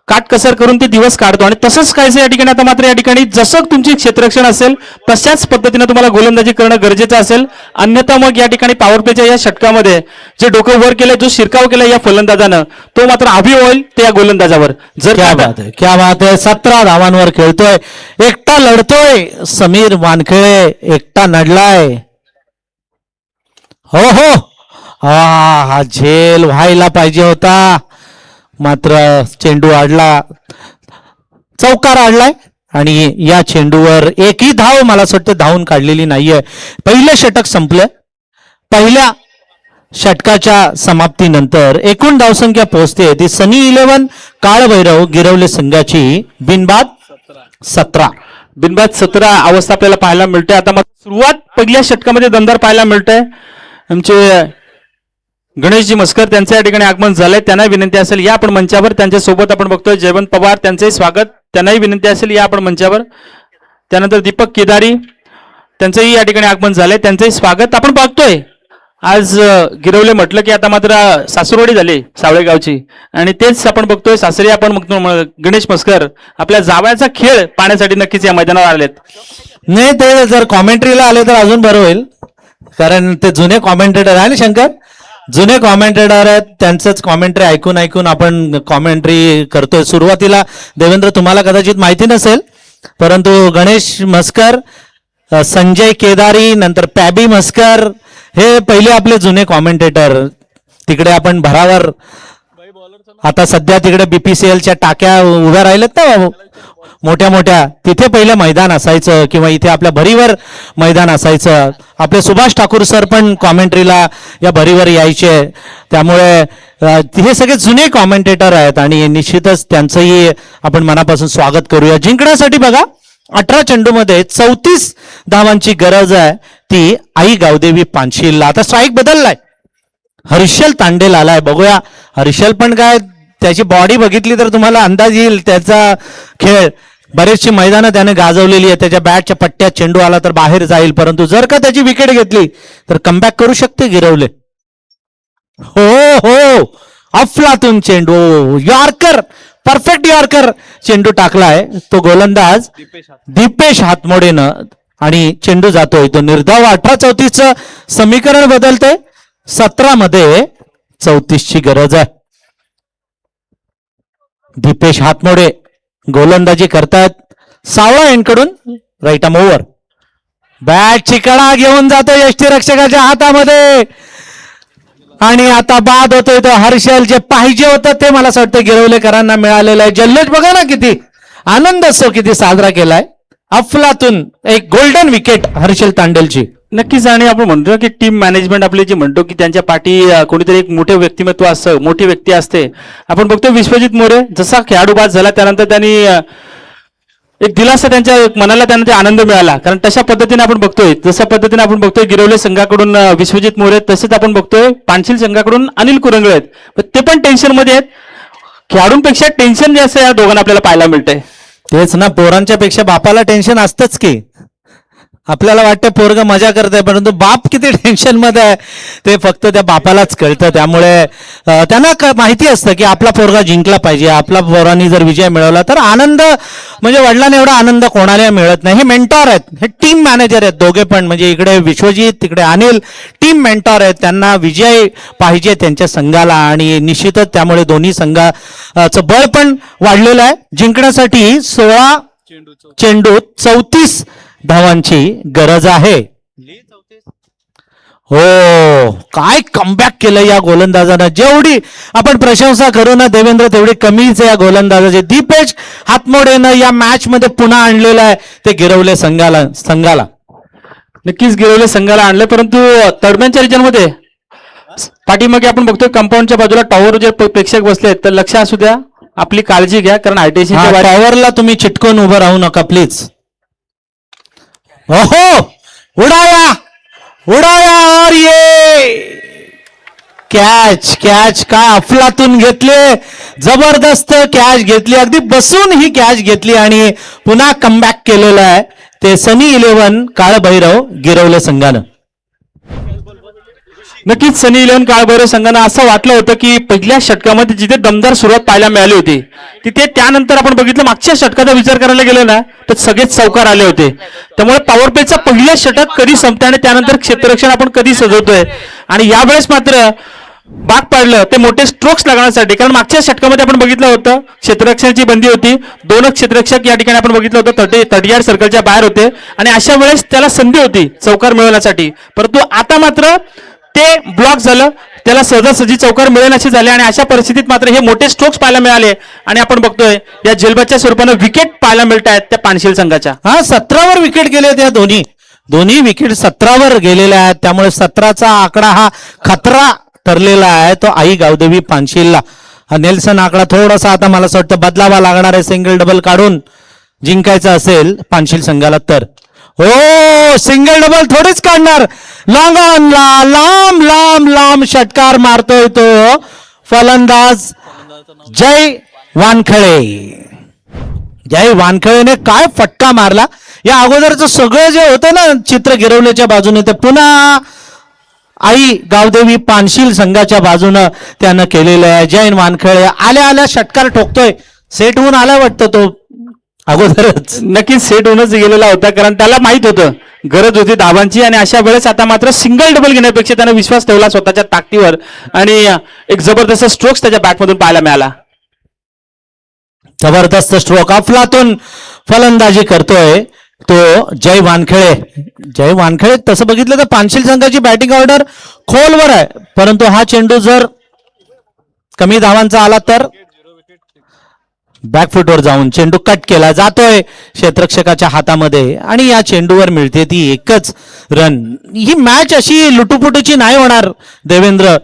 काटकसर करून ते दिवस काढतो, आणि तसंच कायचं या ठिकाणी. आता मात्र या ठिकाणी जसं तुमची क्षेत्ररक्षण असेल तशाच पद्धतीनं तुम्हाला गोलंदाजी करणं गरजेचं असेल. अन्यथा मग या ठिकाणी पॉवर प्लेच्या या षटकामध्ये जे डोकं वर केलंय, जो शिरकाव केलाय या फलंदाजानं, तो मात्र अभि होईल ते या गोलंदाजावर. जर क्या बात है, क्या बात है. 17 धावांवर खेळतोय, एकटा लढतोय समीर वानखेळे, एकटा नडलाय. हो हो, हा झेल व्हायला पाहिजे होता, मात्र चेंडू आडला, चौकार आडलाय आणि या चेंडूवर एकही धाव मला असं वाटतं धावून काढलेली नाहीये. पहिलं षटक संपलं. पहिल्या षटकाच्या समाप्तीनंतर एकूण धावसंख्या पोहोचते ती सनी 11 काळभैरव गिरवले संघाची बिनबाद 17. बिनबाद 17 अवस्था आपल्याला पाहायला मिळते. आता मग सुरुवात पहिल्या षटकामध्ये दमदार पाहायला मिळतंय. आमचे गणेशजी मस्कर त्यांचं या ठिकाणी आगमन झालंय, त्यांना विनंती असेल या आपण मंचावर. त्यांच्या सोबत आपण बघतोय जयवंत पवार, त्यांचंही स्वागत, त्यांनाही विनंती असेल या आपण मंचावर. त्यानंतर दीपक केदारी, त्यांचंही या ठिकाणी आगमन झालंय, त्यांचंही स्वागत आपण बघतोय. आज गिरवले म्हटलं की आता मात्र सासुरवाडी झाली सावळेगावची, आणि तेच आपण बघतोय सासरी. आपण बघतो गणेश मस्कर आपल्या जावयाचा खेळ पाहण्यासाठी नक्कीच या मैदानावर आलेत. नाही, ते जर कॉमेंट्रीला आले तर अजून बरं होईल, कारण ते जुने कॉमेंटेटर आहे ना शंकर, जुने कॉमेंटेटर आहेत, त्यांचंच कॉमेंट्री ऐकून ऐकून आपण कॉमेंट्री करतोय. सुरुवातीला देवेंद्र तुम्हाला कदाचित माहिती नसेल, परंतु गणेश मस्कर, संजय केदारी, नंतर पॅबी मस्कर हे पहिले आपले जुने कॉमेंटेटर. तिकडे आपण भरावर आता सध्या तिकडे बीपीसीएलच्या टाक्या उभ्या राहिल्यात ना मोठ्या मोठ्या, तिथे पहिलं मैदान असायचं, किंवा इथे आपल्या भरीवर मैदान असायचं. आपले सुभाष ठाकूर सर पण कॉमेंट्रीला या भरीवर यायचे. त्यामुळे हे सगळे जुने कॉमेंटेटर आहेत आणि निश्चितच त्यांचंही आपण मनापासून स्वागत करूया. जिंकण्यासाठी बघा 18 चेंडूमध्ये 34 धावांची गरज आहे, ती आई गावदेवी पानशील. आता स्ट्राईक बदललाय, हर्षल तांडेल आलाय. बघूया हर्षल पण काय, त्याची बॉडी बघितली तर तुम्हाला अंदाज येईल त्याचा खेळ. बरेचशी मैदानं त्याने गाजवलेली आहे. त्याच्या बॅटच्या पट्ट्यात चेंडू आला तर बाहेर जाईल, परंतु जर का त्याची विकेट घेतली तर कमबॅक करू शकते गिरवले. हो हो, अफलातून चेंडू, यॉर्कर, परफेक्ट यॉर्कर चेंडू टाकलाय तो गोलंदाज दीपेश हातमोडेनं, आणि चेंडू जातोय तो निर्धाव. 18-34चं समीकरण बदलतंय, 17 मध्ये 34ची गरज आहे. दीपेश हातमोडे गोलंदाजी करतात सावळा यांकडून राईट आर्म ओव्हर. बॅट चिकडा घेऊन जातो यष्टीरक्षकाच्या हातामध्ये आणि आता बाद होतोय तो हर्षल. जे पाहिजे होतं ते मला असं वाटतं गिरवलेकरांना मिळालेलं आहे. जल्लोष बघा ना किती आनंद असतो किती साजरा केलाय. अफलातून एक गोल्डन विकेट हर्षल तांडेलची. नक्कीच. आणि आपण म्हणतो की टीम मॅनेजमेंट आपली जी म्हणतो की त्यांच्या पाठी कोणीतरी एक मोठे व्यक्तिमत्व असतं, मोठी व्यक्ती असते. आपण बघतो विश्वजित मोरे जसा खेळाडू बाद झाला त्यानंतर त्यांनी एक दिलासा त्यांच्या मनाला त्यांना ते आनंद मिळाला. कारण तशा पद्धतीने आपण बघतोय, जशा पद्धतीने आपण बघतोय गिरवले संघाकडून विश्वजित मोरे, तसेच आपण बघतोय पानशील संघाकडून अनिल कुरंगळे आहेत. पण ते पण टेन्शन मध्ये आहेत. खेळाडूंपेक्षा टेन्शन जे असं या दोघांना आपल्याला पाहायला मिळतंय. तेच ना, पोरांच्या पेक्षा बापाला टेन्शन असतंच की. आपल्याला वाटतं पोरग मजा करतंय, परंतु बाप किती टेन्शन मध्ये आहे ते फक्त त्या बापालाच कळतं. त्यामुळे त्यांना माहिती असतं की आपला पोरगा जिंकला पाहिजे, आपला पोरांनी जर विजय मिळवला तर आनंद, म्हणजे वडिलांना एवढा आनंद कोणाला मिळत नाही. हे मेंटॉर आहेत, हे टीम मॅनेजर आहेत दोघे पण. म्हणजे इकडे विश्वजित, तिकडे अनिल, टीम मेंटॉर आहेत. त्यांना विजय पाहिजे त्यांच्या संघाला आणि निश्चितच त्यामुळे दोन्ही संघाचं बळ पण वाढलेलं आहे. जिंकण्यासाठी 16 चेंडूत 34 धावांची गरज आहे. हो, काय कमबॅक केलं या गोलंदाजानं. जेवढी आपण प्रशंसा करू ना देवेंद्र तेवढी कमीच आहे या गोलंदाजाची. दीपेश हातमोडेनं या मॅच मध्ये पुन्हा आणलेलं आहे ते गिरवले संघाला. नक्कीच गिरवले संघाला आणले, परंतु दरम्यानच्या रिजनमध्ये पाठीमागे आपण बघतोय कंपाऊंडच्या बाजूला टॉवर जे प्रेक्षक बसले तर लक्ष असू द्या, आपली काळजी घ्या. कारण आयटीसी टॉवरला तुम्ही चिटकून उभं राहू नका प्लीज. ओहो, उडाया और ये कॅच काय अफलातून घेतले, जबरदस्त कॅच घेतली, अगदी बसून ही कॅच घेतली आणि पुन्हा कमबॅक केलेलं आहे ते सनी 11 काळभैरव गिरवले संघानं. नक्कीच सनी 11 काळभैरव संघांना असं वाटलं होतं की पहिल्या षटकामध्ये जिथे दमदार सुरुवात पाहायला मिळाली होती तिथे त्यानंतर आपण बघितलं मागच्या षटकाचा विचार करायला गेलो ना तर सगळेच चौकार आले होते. त्यामुळे पॉवर प्लेचं पहिलं षटक कधी संपतंय आणि त्यानंतर क्षेत्ररक्षण आपण कधी सजवतोय. आणि यावेळेस मात्र भाग पाडलं ते मोठे स्ट्रोक्स लागण्यासाठी. कारण मागच्या षटकामध्ये आपण बघितलं होतं क्षेत्ररक्षणाची बंदी होती, 2 क्षेत्ररक्षक या ठिकाणी आपण बघितलं होतं 30 सर्कलच्या बाहेर होते आणि अशा वेळेस त्याला संधी होती चौकार मिळवण्यासाठी. परंतु आता मात्र ते ब्लॉक झालं, त्याला सहजासहजी चौकार मिळेनासे झाले आणि अशा परिस्थितीत मात्र हे मोठे स्ट्रोक्स पाहायला मिळाले आणि आपण बघतोय या जेलबाच्या स्वरूपानं विकेट पाहायला मिळत आहेत त्या पानशील संघाच्या. 17वर विकेट गेले त्या दोन्ही विकेट 17वर गेलेल्या आहेत. त्यामुळे 17चा आकडा हा खतरा ठरलेला आहे तो आई गावदेवी पानशीलला. हा नेल्सन आकडा थोडासा आता मला असं वाटतं बदलावा लागणार आहे. सिंगल डबल काढून जिंकायचं असेल पानशील संघाला तर. हो, सिंगल डबल थोडीच काढणार, लॉंग ऑनला लांब षटकार मारतोय तो फलंदाज जय वानखळेने काय फटका मारला. या अगोदरचं सगळं जे होतं ना चित्र गिरवल्याच्या बाजूने ते पुन्हा आई गावदेवी पानशील संघाच्या बाजूनं त्यानं केलेलं आहे. जैन वानखळे आल्या षटकार ठोकतोय, सेट होऊन आला वाटतं तो अगोदरच. नक्कीच सेट होऊनच गेलेला होता कारण त्याला माहित होतं गरज होती धावांची आणि अशा वेळेस आता मात्र सिंगल डबल घेण्यापेक्षा त्यानं विश्वास ठेवला स्वतःच्या ताकदीवर आणि एक जबरदस्त स्ट्रोक्स त्याच्या बॅटमधून पाहायला मिळाला. जबरदस्त स्ट्रोक, अफलातून फलंदाजी करतोय तो जय वानखेळे. तसं बघितलं तर पानशील संघाची बॅटिंग ऑर्डर खोलवर आहे, परंतु हा चेंडू जर कमी धावांचा आला तर बॅकफुटवर जाऊन चेंडू कट केला जातोय क्षेत्ररक्षकाच्या हातामध्ये आणि या चेंडूवर मिळते ती एकच रन. ही मॅच अशी लुटुपुटूची नाही होणार देवेंद्र,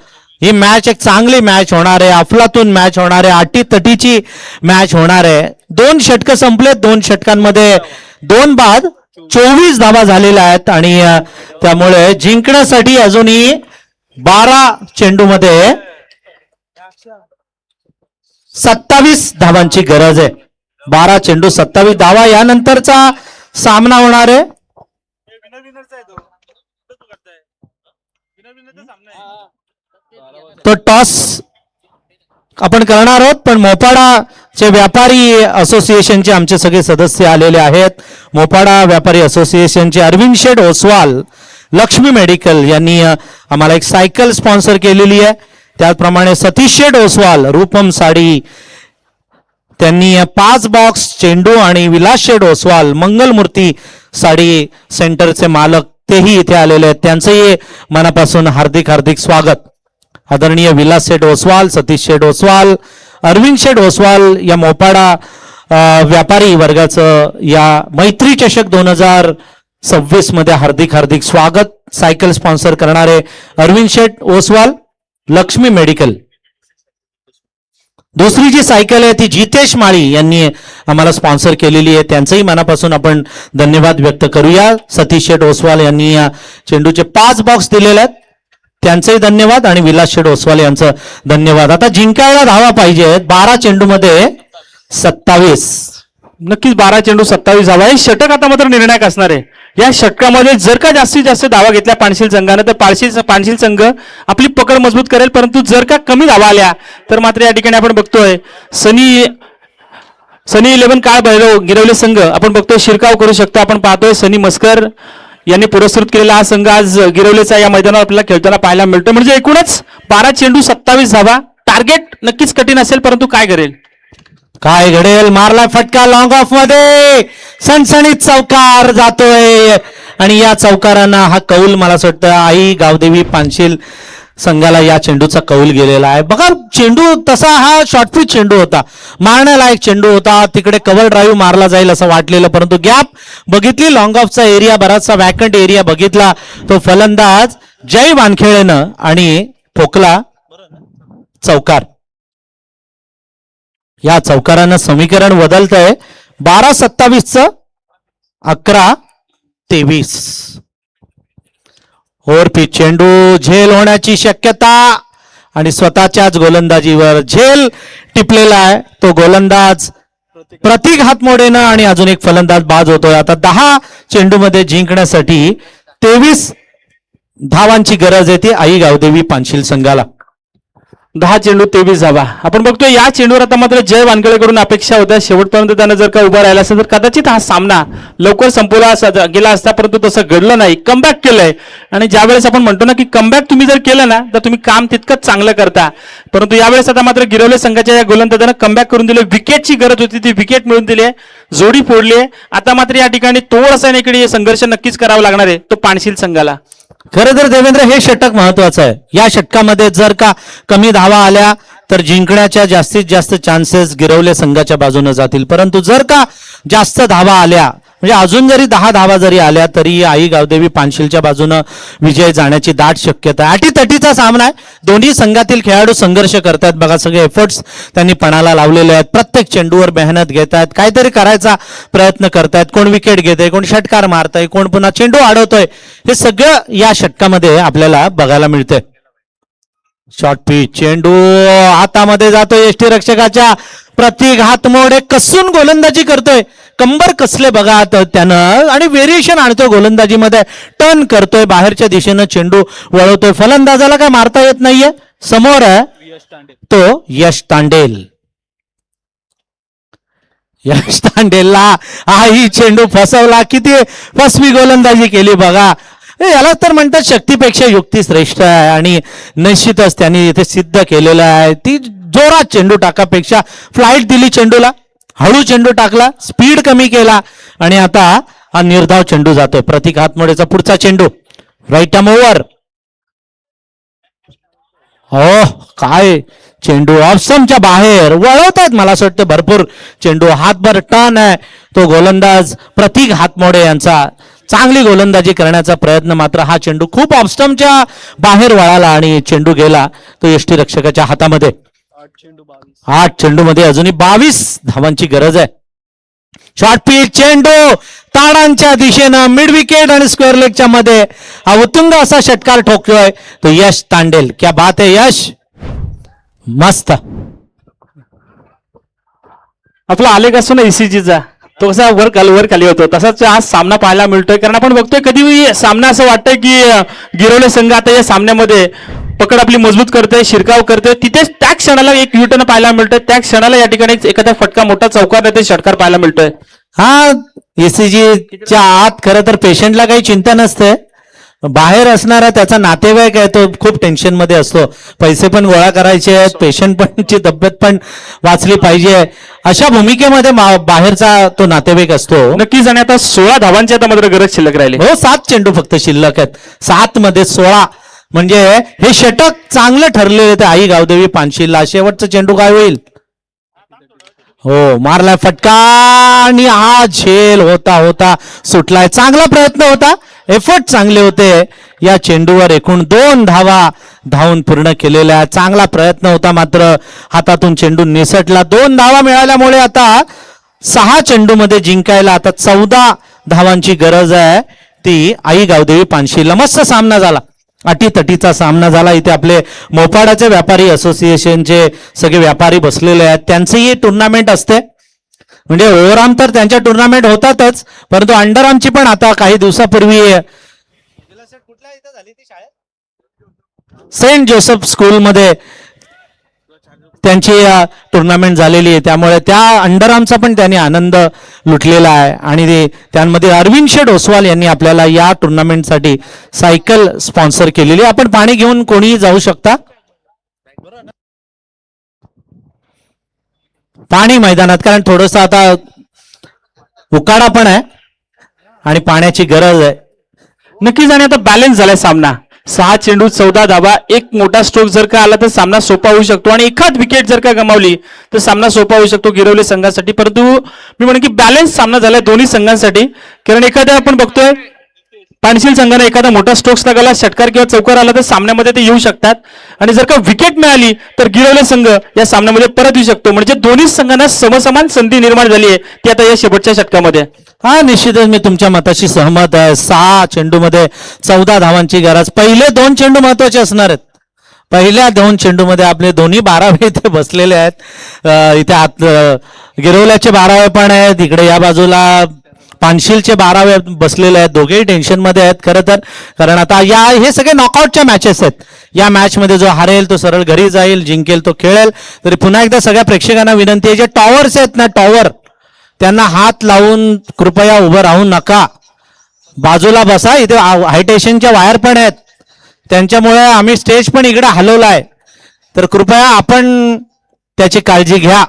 ही मॅच एक चांगली मॅच होणार आहे, अफलातून मॅच होणार आहे, अटीतटीची मॅच होणार आहे. 2 षटकं संपले, 2 षटकांमध्ये 2 बाद 24 धावा झालेल्या आहेत आणि त्यामुळे जिंकण्यासाठी अजूनही 12 चेंडूमध्ये 27 धावांची गरज आहे. 12 चेंडू 27 धावा. यानंतरचा सामना होणार आहे तो टॉस आपण करणार आहोत, पण मोपाडाचे व्यापारी असोसिएशनचे आमचे सगळे सदस्य आलेले आहेत. मोपाडा व्यापारी असोसिएशनचे अरविंद शेठ ओसवाल, लक्ष्मी मेडिकल यांनी आम्हाला एक सायकल स्पॉन्सर केलेली आहे. त्याचप्रमाणे सतीश शेठ ओसवाल, रूपम साडी त्यांनी 5 बॉक्स चेंडू आणि विलास शेठ ओसवाल मंगलमूर्ती साडी सेंटरचे मालक तेही इथे आलेले आहेत, त्यांचंही मनापासून हार्दिक हार्दिक स्वागत. आदरणीय विलास शेठ ओसवाल, सतीश शेठ ओसवाल, अरविंद शेठ ओसवाल या मोपाडा व्यापारी वर्गाचं या मैत्री चषक 2026 मध्ये हार्दिक हार्दिक स्वागत. सायकल स्पॉन्सर करणारे अरविंद शेठ ओसवाल, लक्ष्मी मेडिकल. दुसरी जी सायकल आहे ती जितेश माळी यांनी आम्हाला स्पॉन्सर केलेली आहे, त्यांचंही मनापासून आपण धन्यवाद व्यक्त करूया. सतीश शेठ ओसवाल यांनी या चेंडूचे 5 बॉक्स दिलेले आहेत, त्यांचंही धन्यवाद. आणि विलास शेठ ओसवाल यांचं धन्यवाद. आता जिंकायला धावा पाहिजेत. 12 चेंडूमध्ये 27. नक्कीच 12 चेंडू 27 धावा. हे षटक आता मात्र निर्णायक असणार आहे. या षटकामध्ये जर का जास्तीत जास्त धावा घेतल्या पानशील संघानं तर पानशील संघ आपली पकड मजबूत करेल, परंतु जर का कमी धावा आल्या तर मात्र या ठिकाणी आपण बघतोय सनी 11 काळ भैरव गिरवले संघ आपण बघतोय शिरकाव करू शकतो. आपण पाहतोय सनी मस्कर यांनी पुरस्कृत केलेला हा संघ आज गिरवलेचा या मैदानावर आपल्याला खेळताना पाहायला मिळतो. म्हणजे एकूणच 12 चेंडू 27 धावा. टार्गेट नक्कीच कठीण असेल, परंतु काय करेल, काय घडेल. मारला फटका लॉंग ऑफ मध्ये, सणसणीत चौकार जातोय. आणि या चौकारांना हा कौल मला असं वाटतं आई गावदेवी पानशील संघाला या चेंडूचा कौल गेलेला आहे. बघा चेंडू तसा हा शॉर्टपिच चेंडू होता, मारण्यालायक चेंडू होता. तिकडे कव्हर ड्राईव्ह मारला जाईल असं वाटलेलं, परंतु गॅप बघितली, लॉंग ऑफचा एरिया बराचसा वॅकंट एरिया बघितला तो फलंदाज जय वानखेळेनं आणि ठोकला चौकार. या चौकारानं समीकरण बदलतंय. 12-27चं 11-23. ओव्हरपिच चेंडू झेल होण्याची शक्यता आणि स्वतःच्याच गोलंदाजीवर झेल टिपलेला आहे तो गोलंदाज प्रतीक हातमोडेनं. आणि अजून एक फलंदाज बाद होतोय. आता 10 चेंडूमध्ये जिंकण्यासाठी 23 धावांची गरज आहे ती आई गावदेवी पानशील संघाला. 10 चेंडू 23 धावा. आपण बघतोय या चेंडूवर आता मात्र जय वानखेडेकडून अपेक्षा होत्या शेवटपर्यंत त्यानं जर का उभा राहिला असेल तर कदाचित हा सामना लवकर संपवला गेला असता, परंतु तसं घडलं नाही. कमबॅक केलंय आणि ज्यावेळेस आपण म्हणतो ना की कमबॅक तुम्ही जर केलं ना तर तुम्ही काम तितकंच चांगलं करता, परंतु यावेळेस आता मात्र गिरवले संघाच्या या गोलंदाजानं कमबॅक करून दिलं. विकेटची गरज होती ती विकेट मिळून दिली आहे, जोडी फोडली आहे. आता मात्र या ठिकाणी थोडासा इकडे संघर्ष नक्कीच करावा लागणार आहे तो पानशील संघाला. खरं तर देवेंद्र हे षटक महत्वाचं आहे. या षटकामध्ये जर का कमी धावा आल्या तर जिंकण्याच्या जास्तीत जास्त चान्सेस गिरवले संघाच्या बाजूने जातील, परंतु जर का जास्त धावा आल्या म्हणजे अजून जरी 10 धावा जरी आल्या तरी आई गावदेवी पानशीलच्या बाजूने विजय जाण्याची दाट शक्यता आहे. अटीतटीचा सामना आहे. दोन्ही संघातील खेळाडू संघर्ष करतात. बघा सगळे एफर्ट्स त्यांनी पणाला लावलेले आहेत. प्रत्येक चेंडूवर मेहनत घेत आहेत, काहीतरी करायचा प्रयत्न करतायत. कोण विकेट घेतोय, कोण षटकार मारतंय, कोण पुन्हा चेंडू अडवतोय, हे सगळं या षटकामध्ये आपल्याला बघायला मिळतंय. शॉर्ट पिच चेंडू हातामध्ये जातोय यष्टी रक्षकाच्या. प्रतीक हातमोडे कसून गोलंदाजी करतोय, कंबर कसले बघा त्यानं आणि व्हेरिएशन आणतोय गोलंदाजीमध्ये, टर्न करतोय, बाहेरच्या दिशेनं चेंडू वळवतोय. फलंदाजाला काय मारता येत नाहीये. समोर आहे तो यश तांडेल. यश तांडेलला ही चेंडू फसवला. किती फसवी गोलंदाजी केली बघा. याला तर म्हणतात शक्तीपेक्षा युक्ती श्रेष्ठ आहे आणि निश्चितच त्यांनी इथे सिद्ध केलेलं आहे. ती जोरात चेंडू टाकापेक्षा फ्लाईट दिली चेंडूला, हळू चेंडू टाकला, स्पीड कमी केला आणि आता हा निर्धाव चेंडू जातोय. प्रतीक हातमोडेचा पुढचा चेंडू राईट आर्म ओव्हर. हो काय चेंडू ऑप्शनच्या बाहेर वळवतात. मला असं वाटतं भरपूर चेंडू हातभर टर्न आहे तो गोलंदाज प्रतीक हातमोडे यांचा. चांगली गोलंदाजी करण्याचा प्रयत्न, मात्र हा चेंडू खूप ऑप्शनच्या बाहेर वळाला आणि चेंडू गेला तो यष्टी रक्षकाच्या हातामध्ये. 8 चेंडूमध्ये अजूनही 22 धावांची गरज आहे. शॉर्ट पिच चेंडू ताडांच्या दिशेनं मिड विकेट आणि स्क्वेअर लेगच्या मध्ये हा उत्तुंग असा षटकार ठोकतोय तो यश तांडेल. क्या बात आहे यश, मस्त. आपला आलेख असतो ना ECGचा, तो कसा वर खाली होतो, तसाच आज सामना पाहायला मिळतोय. कारण आपण बघतोय कधी सामना असं वाटतंय की गिरवले संघ आता या सामन्यामध्ये पकड आपली मजबूत करते, शिरकाव करते. तिथेच त्या क्षणाला एक युटर्न पाहायला मिळतोय. त्या क्षणाला या ठिकाणी एखादा फटका मोठा चौकार ते षटकार पाहायला मिळतोय. हा ECGच्या आत खरं तर पेशंटला काही चिंता नसते, बाहेर असणारा त्याचा नातेवाईक आहे तो खूप टेन्शन मध्ये असतो. पैसे पण गोळा करायचे आहेत, पेशंट पण ची तब्येत पण वाचली पाहिजे, अशा भूमिकेमध्ये बाहेरचा तो नातेवाईक असतो. नक्कीच. आणि आता 16 धावांची आता मात्र गरज शिल्लक राहिली. हो, 7 चेंडू फक्त शिल्लक आहेत. 7 मध्ये 16 म्हणजे हे षटक चांगलं ठरलेलं आहे आई गावदेवी पानशीलला. शेवटचा चेंडू काय होईल? हो, मारलाय फटका आणि हा झेल होता होता सुटलाय. चांगला प्रयत्न होता, एफर्ट चांगले होते. या चेंडूवर एकूण 2 धावा धावून पूर्ण केलेल्या. चांगला प्रयत्न होता, मात्र हातातून चेंडू निसटला. 2 धावा मिळाल्यामुळे आता 6 चेंडूमध्ये जिंकायला आता 14 धावांची गरज आहे. ती आई गावदेवी पानशीलला. मस्त सामना झाला, अटीतटीचा सामना झाला. इथे आपले मोपाडाचे व्यापारी असोसिएशनचे सगळे व्यापारी बसलेले आहेत. त्यांचीही टुर्नामेंट असते, म्हणजे ओव्हरआर्म तर त्यांच्या टुर्नामेंट होतातच, परंतु अंडर आर्मची पण आता काही दिवसापूर्वी सेंट जोसेफ स्कूलमध्ये त्यांची टुर्नामेंट झालेली आहे. त्यामुळे त्या अंडर आर्मचा पण त्यांनी आनंद लुटलेला आहे. आणि त्यांमध्ये अरविंद शेठ ओसवाल यांनी आपल्याला या टुर्नामेंटसाठी सायकल स्पॉन्सर केलेली. आपण पाणी घेऊन कोणीही जाऊ शकता. पाणी मैदानात, कारण थोडंसं आता उकाडा पण आहे आणि पाण्याची गरज आहे. नक्कीच. आणि आता बॅलन्स झालाय सामना. 6 चेंडू 14 धावा. एक मोठा स्ट्रोक जर का आला तर सामना सोपा होऊ शकतो, आणि एखाद विकेट जर का गमावली तर सामना सोपा होऊ शकतो गिरवले संघासाठी. परंतु मी म्हणेन की बॅलन्स सामना झालाय दोन्ही संघांसाठी. कारण एखाद्या आपण बघतोय पानशील संघाने एखादा मोठा स्ट्रोक्स लागला, षटकार किंवा चौकार आला तर सामन्यामध्ये ते येऊ शकतात, आणि जर का विकेट मिळाली तर गिरवले संघ या सामन्यामध्ये परत येऊ शकतो. म्हणजे दोन्ही संघांना समसमान संधी निर्माण झाली आहे ती आता या शेवटच्या षटकामध्ये. हा, निश्चितच मी तुमच्या मताशी सहमत आहे. 6 चेंडूमध्ये 14 धावांची गरज. पहिले 2 चेंडू महत्वाचे असणार आहेत. पहिल्या 2 चेंडूमध्ये आपले दोन्ही 12वे इथे बसलेले आहेत. इथे आत गिरवल्याचे 12वे पण आहेत, इकडे या बाजूला पानशीलचे 12वे बसलेले आहेत. दोघेही टेन्शन मध्ये आहेत खरं तर, कारण आता हे सगळे नॉकआउटच्या मॅचेस आहेत. या मॅच मध्ये जो हारेल तो सरळ घरी जाईल, जिंकेल तो खेळेल. तरी पुन्हा एकदा सगळ्या प्रेक्षकांना विनंती आहे, जे टॉवर्स आहेत ना, टॉवर, त्यांना हात लावून कृपया उभं राहू नका, बाजूला बसा. इथे हायटेशनच्या वायर पण आहेत, त्यांच्यामुळे आम्ही स्टेज पण इकडे हलवलाय, तर कृपया आपण त्याची काळजी घ्या.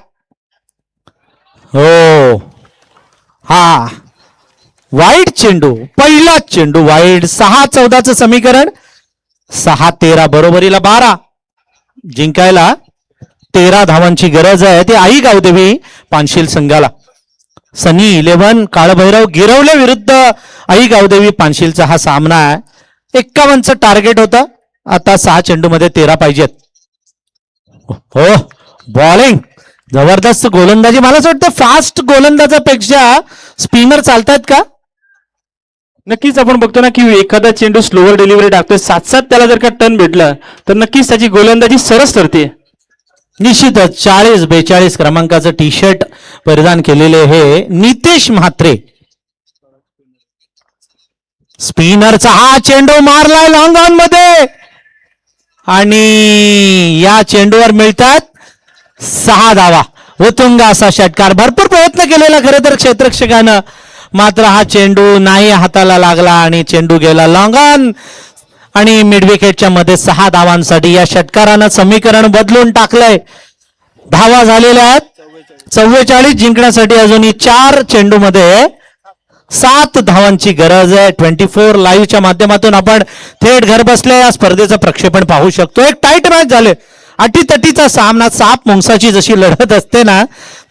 हो, हा वाईट चेंडू, पहिला चेंडू वाईट. 6-14चं समीकरण, 6-13 बरोबरीला 12. जिंकायला 13 धावांची गरज आहे. ती आई गावदेवी पानशील संघाला. सनी 11 काळभैरव गिरवले विरुद्ध आई गावदेवी पानशीलचा हा सामना आहे. 51चं टार्गेट होतं, आता 6 चेंडूमध्ये 13 पाहिजेत. हो, बॉलिंग जबरदस्त गोलंदाजी. मला असं वाटतं फास्ट गोलंदाजापेक्षा स्पिनर चालतायत का? नक्कीच. आपण बघतो ना की एखादा चेंडू स्लोवर डिलिव्हरी टाकतोय, 7-7 त्याला जर का टर्न भेटलं तर नक्कीच त्याची गोलंदाजी सरस ठरते. निश्चितच 40-42 क्रमांकाचं टी शर्ट परिधान केलेले हे नितेश म्हात्रे. स्पिनरचा हा चेंडू मारलाय लॉंग ऑन मध्ये, आणि या चेंडूवर मिळतात 6 धावा. उत्तुंग असा षटकार. भरपूर प्रयत्न केलेला खरं तर क्षेत्ररक्षकानं, मात्र हा चेंडू नाही हाताला लागला आणि चेंडू गेला लॉंग ऑन. आणि मिडविकेटच्या मध्ये 6 धावांसाठी या षटकारानं समीकरण बदलून टाकलंय. धावा झालेल्या आहेत 44. जिंकण्यासाठी अजूनही 4 चेंडूमध्ये 7 धावांची गरज आहे. 24 लाईव्हच्या माध्यमातून आपण थेट घर बसल्या या स्पर्धेचं प्रक्षेपण पाहू शकतो. एक टाईट मॅच झाले, अटीतटीचा सामना. साप मुंगसाची जशी लढत असते ना,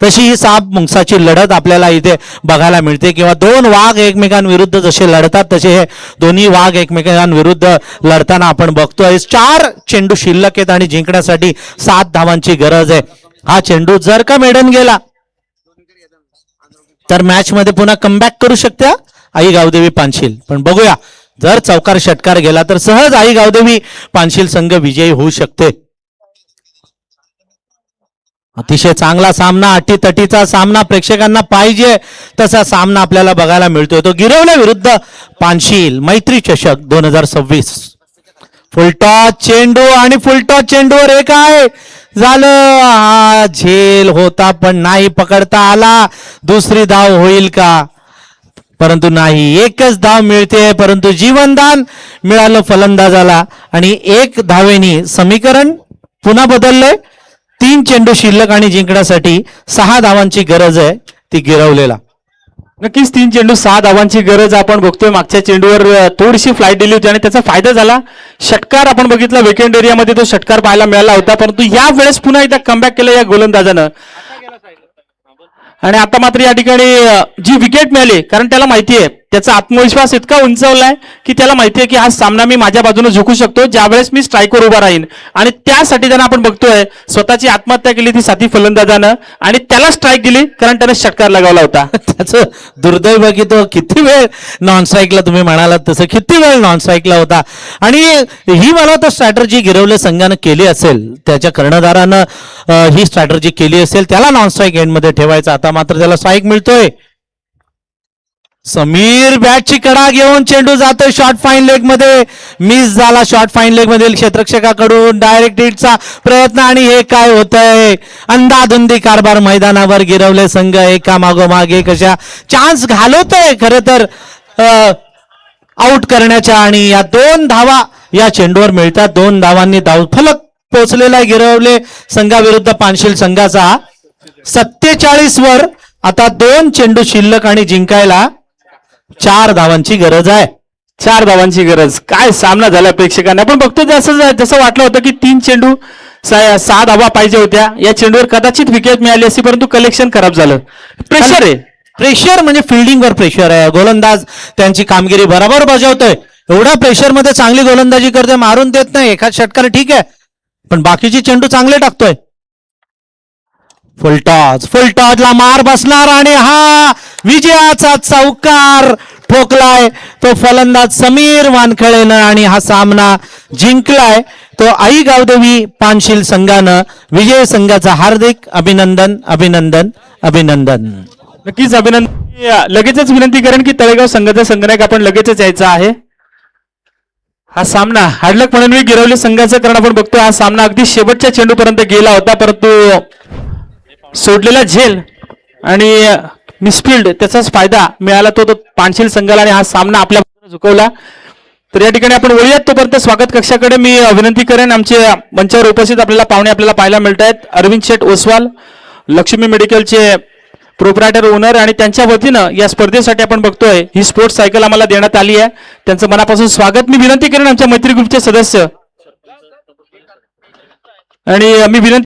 तशी ही साप मुंगसाची लढत आपल्याला इथे बघायला मिळते. किंवा 2 वाघ एकमेकांविरुद्ध जसे लढतात तसे हे दोन्ही वाघ एकमेकांविरुद्ध लढताना आपण बघतोय. 4 चेंडू शिल्लक आहेत आणि जिंकण्यासाठी 7 धावांची गरज आहे. हा चेंडू जर का मेडन गेला तर मॅच मध्ये पुन्हा कमबॅक करू शकते आई गावदेवी पानशील. पण बघूया, जर चौकार षटकार गेला तर सहज आई गावदेवी पानशील संघ विजयी होऊ शकते. अतिशय चांगला सामना, अटीतटीचा सामना. प्रेक्षकांना पाहिजे तसा सामना आपल्याला बघायला मिळतोय. तो गिरवले विरुद्ध पानशील मैत्री चषक 2026. फुलटॉस चेंडू आणि फुलटॉस चेंडूवर एक आहे झालं. हा झेल होता पण नाही पकडता आला. दुसरी धाव होईल का? परंतु नाही, एकच धाव मिळते परंतु जीवनदान मिळालं फलंदाजाला आणि 1 धावेनी समीकरण पुन्हा बदललंय. 3 चेंडू शिल्लक आणि जिंकण्यासाठी 6 धावांची गरज आहे ती गिरवलेला. नक्कीच 3 चेंडू 6 धावांची गरज आपण बघतोय. मागच्या चेंडूवर थोडीशी फ्लाईट दिली होती आणि त्याचा फायदा झाला. षटकार आपण बघितला, वेकेंड एरियामध्ये तो षटकार पाहायला मिळाला होता, परंतु या वेळेस पुन्हा एकदा कमबॅक केलं या गोलंदाजानं. आणि आता मात्र या ठिकाणी जी विकेट मिळाली, कारण त्याला माहितीये, त्याचा आत्मविश्वास इतका उंचावलाय की त्याला माहितीये की हा सामना मी माझ्या बाजूने झुकू शकतो ज्यावेळेस मी स्ट्राईकवर उभा राहीन. आणि त्यासाठी त्यानं आपण बघतोय स्वतःची आत्महत्या केली ती साथी फलंदाजानं आणि त्याला स्ट्राईक दिली कारण त्याने षटकार लगावला होता. त्याचं दुर्दैव की तो किती वेळ नॉन स्ट्राईकला, तुम्ही म्हणालात तसं किती वेळ नॉन स्ट्राईकला होता. आणि ही मला तर स्ट्रॅटर्जी गिरवले संघानं केली असेल, त्याच्या कर्णधारानं ही स्ट्रॅटर्जी केली असेल, त्याला नॉन स्ट्राईक एंडमध्ये ठेवायचं. आता मात्र त्याला स्ट्राईक मिळतोय. समीर बॅटची कडा घेऊन चेंडू जातोय शॉर्ट फाईन लेग मध्ये, मिस झाला शॉर्ट फाईन लेग मधील क्षेत्ररक्षकाकडून. डायरेक्ट हिटचा प्रयत्न आणि हे काय होतंय, अंधाधुंदी कारभार मैदानावर. गिरवले संघ एका मागोमाग एक अशा चान्स घालवतोय खरं तर आउट करण्याच्या. आणि या 2 धावा या चेंडूवर मिळतात. 2 धावांनी धावफलक पोहोचलेला गिरवले संघाविरुद्ध पानशील संघाचा. 47 वर आता 2 चेंडू शिल्लक आणि जिंकायला 4 धावांची गरज आहे. 4 धावांची गरज. काय सामना झाला प्रेक्षकांना. आपण बघतो जसं वाटलं होतं की 3 चेंडू 6 धावा पाहिजे होत्या. या चेंडूवर कदाचित विकेट मिळाली असती, परंतु कलेक्शन खराब झालं. प्रेशर आहे, प्रेशर म्हणजे फिल्डिंगवर प्रेशर आहे. गोलंदाज त्यांची कामगिरी बरोबर बजावतोय. एवढ्या प्रेशरमध्ये चांगली गोलंदाजी करतोय, मारून देत नाही. एखाद षटकार ठीक आहे, पण बाकीचे चेंडू चांगले टाकतोय. फुलटॉसला मार बसणार आणि हा विजयाचा चौकार ठोकलाय तो फलंदाज समीर वानखेडेनं आणि हा सामना जिंकलाय तो आई गावदेवी पानशील संघानं. विजय संघाचा हार्दिक अभिनंदन अभिनंदन अभिनंदन. नक्कीच अभिनंदन. लगेचच विनंती करेन की तळेगाव संघाचा संघनायक आपण लगेचच यायचा आहे. हा सामना हाडलक म्हणून गिरवले संघाचं, कारण आपण बघतो हा सामना अगदी शेवटच्या चेंडूपर्यंत गेला होता, परंतु सोडलेला झेल आणि मिसफिल्ड त्याचाच फायदा मिळाला तो पानशील संघाला आणि हा सामना आपल्या बाजूने झुकवला. तर या ठिकाणी आपण वळूयात. तोपर्यंत स्वागत कक्षाकडे मी विनंती करेन, आमचे मंचावर उपस्थित आपल्याला पाहुणे आपल्याला पाहायला मिळत आहेत. अरविंद शेठ ओसवाल, लक्ष्मी मेडिकलचे प्रोप्रायटर ओनर, आणि त्यांच्या वतीनं या स्पर्धेसाठी आपण बघतोय ही स्पोर्ट्स सायकल आम्हाला देण्यात आली आहे. त्यांचं मनापासून स्वागत. मी विनंती करेन आमच्या मैत्री ग्रुपचे सदस्य आणि मी विनंती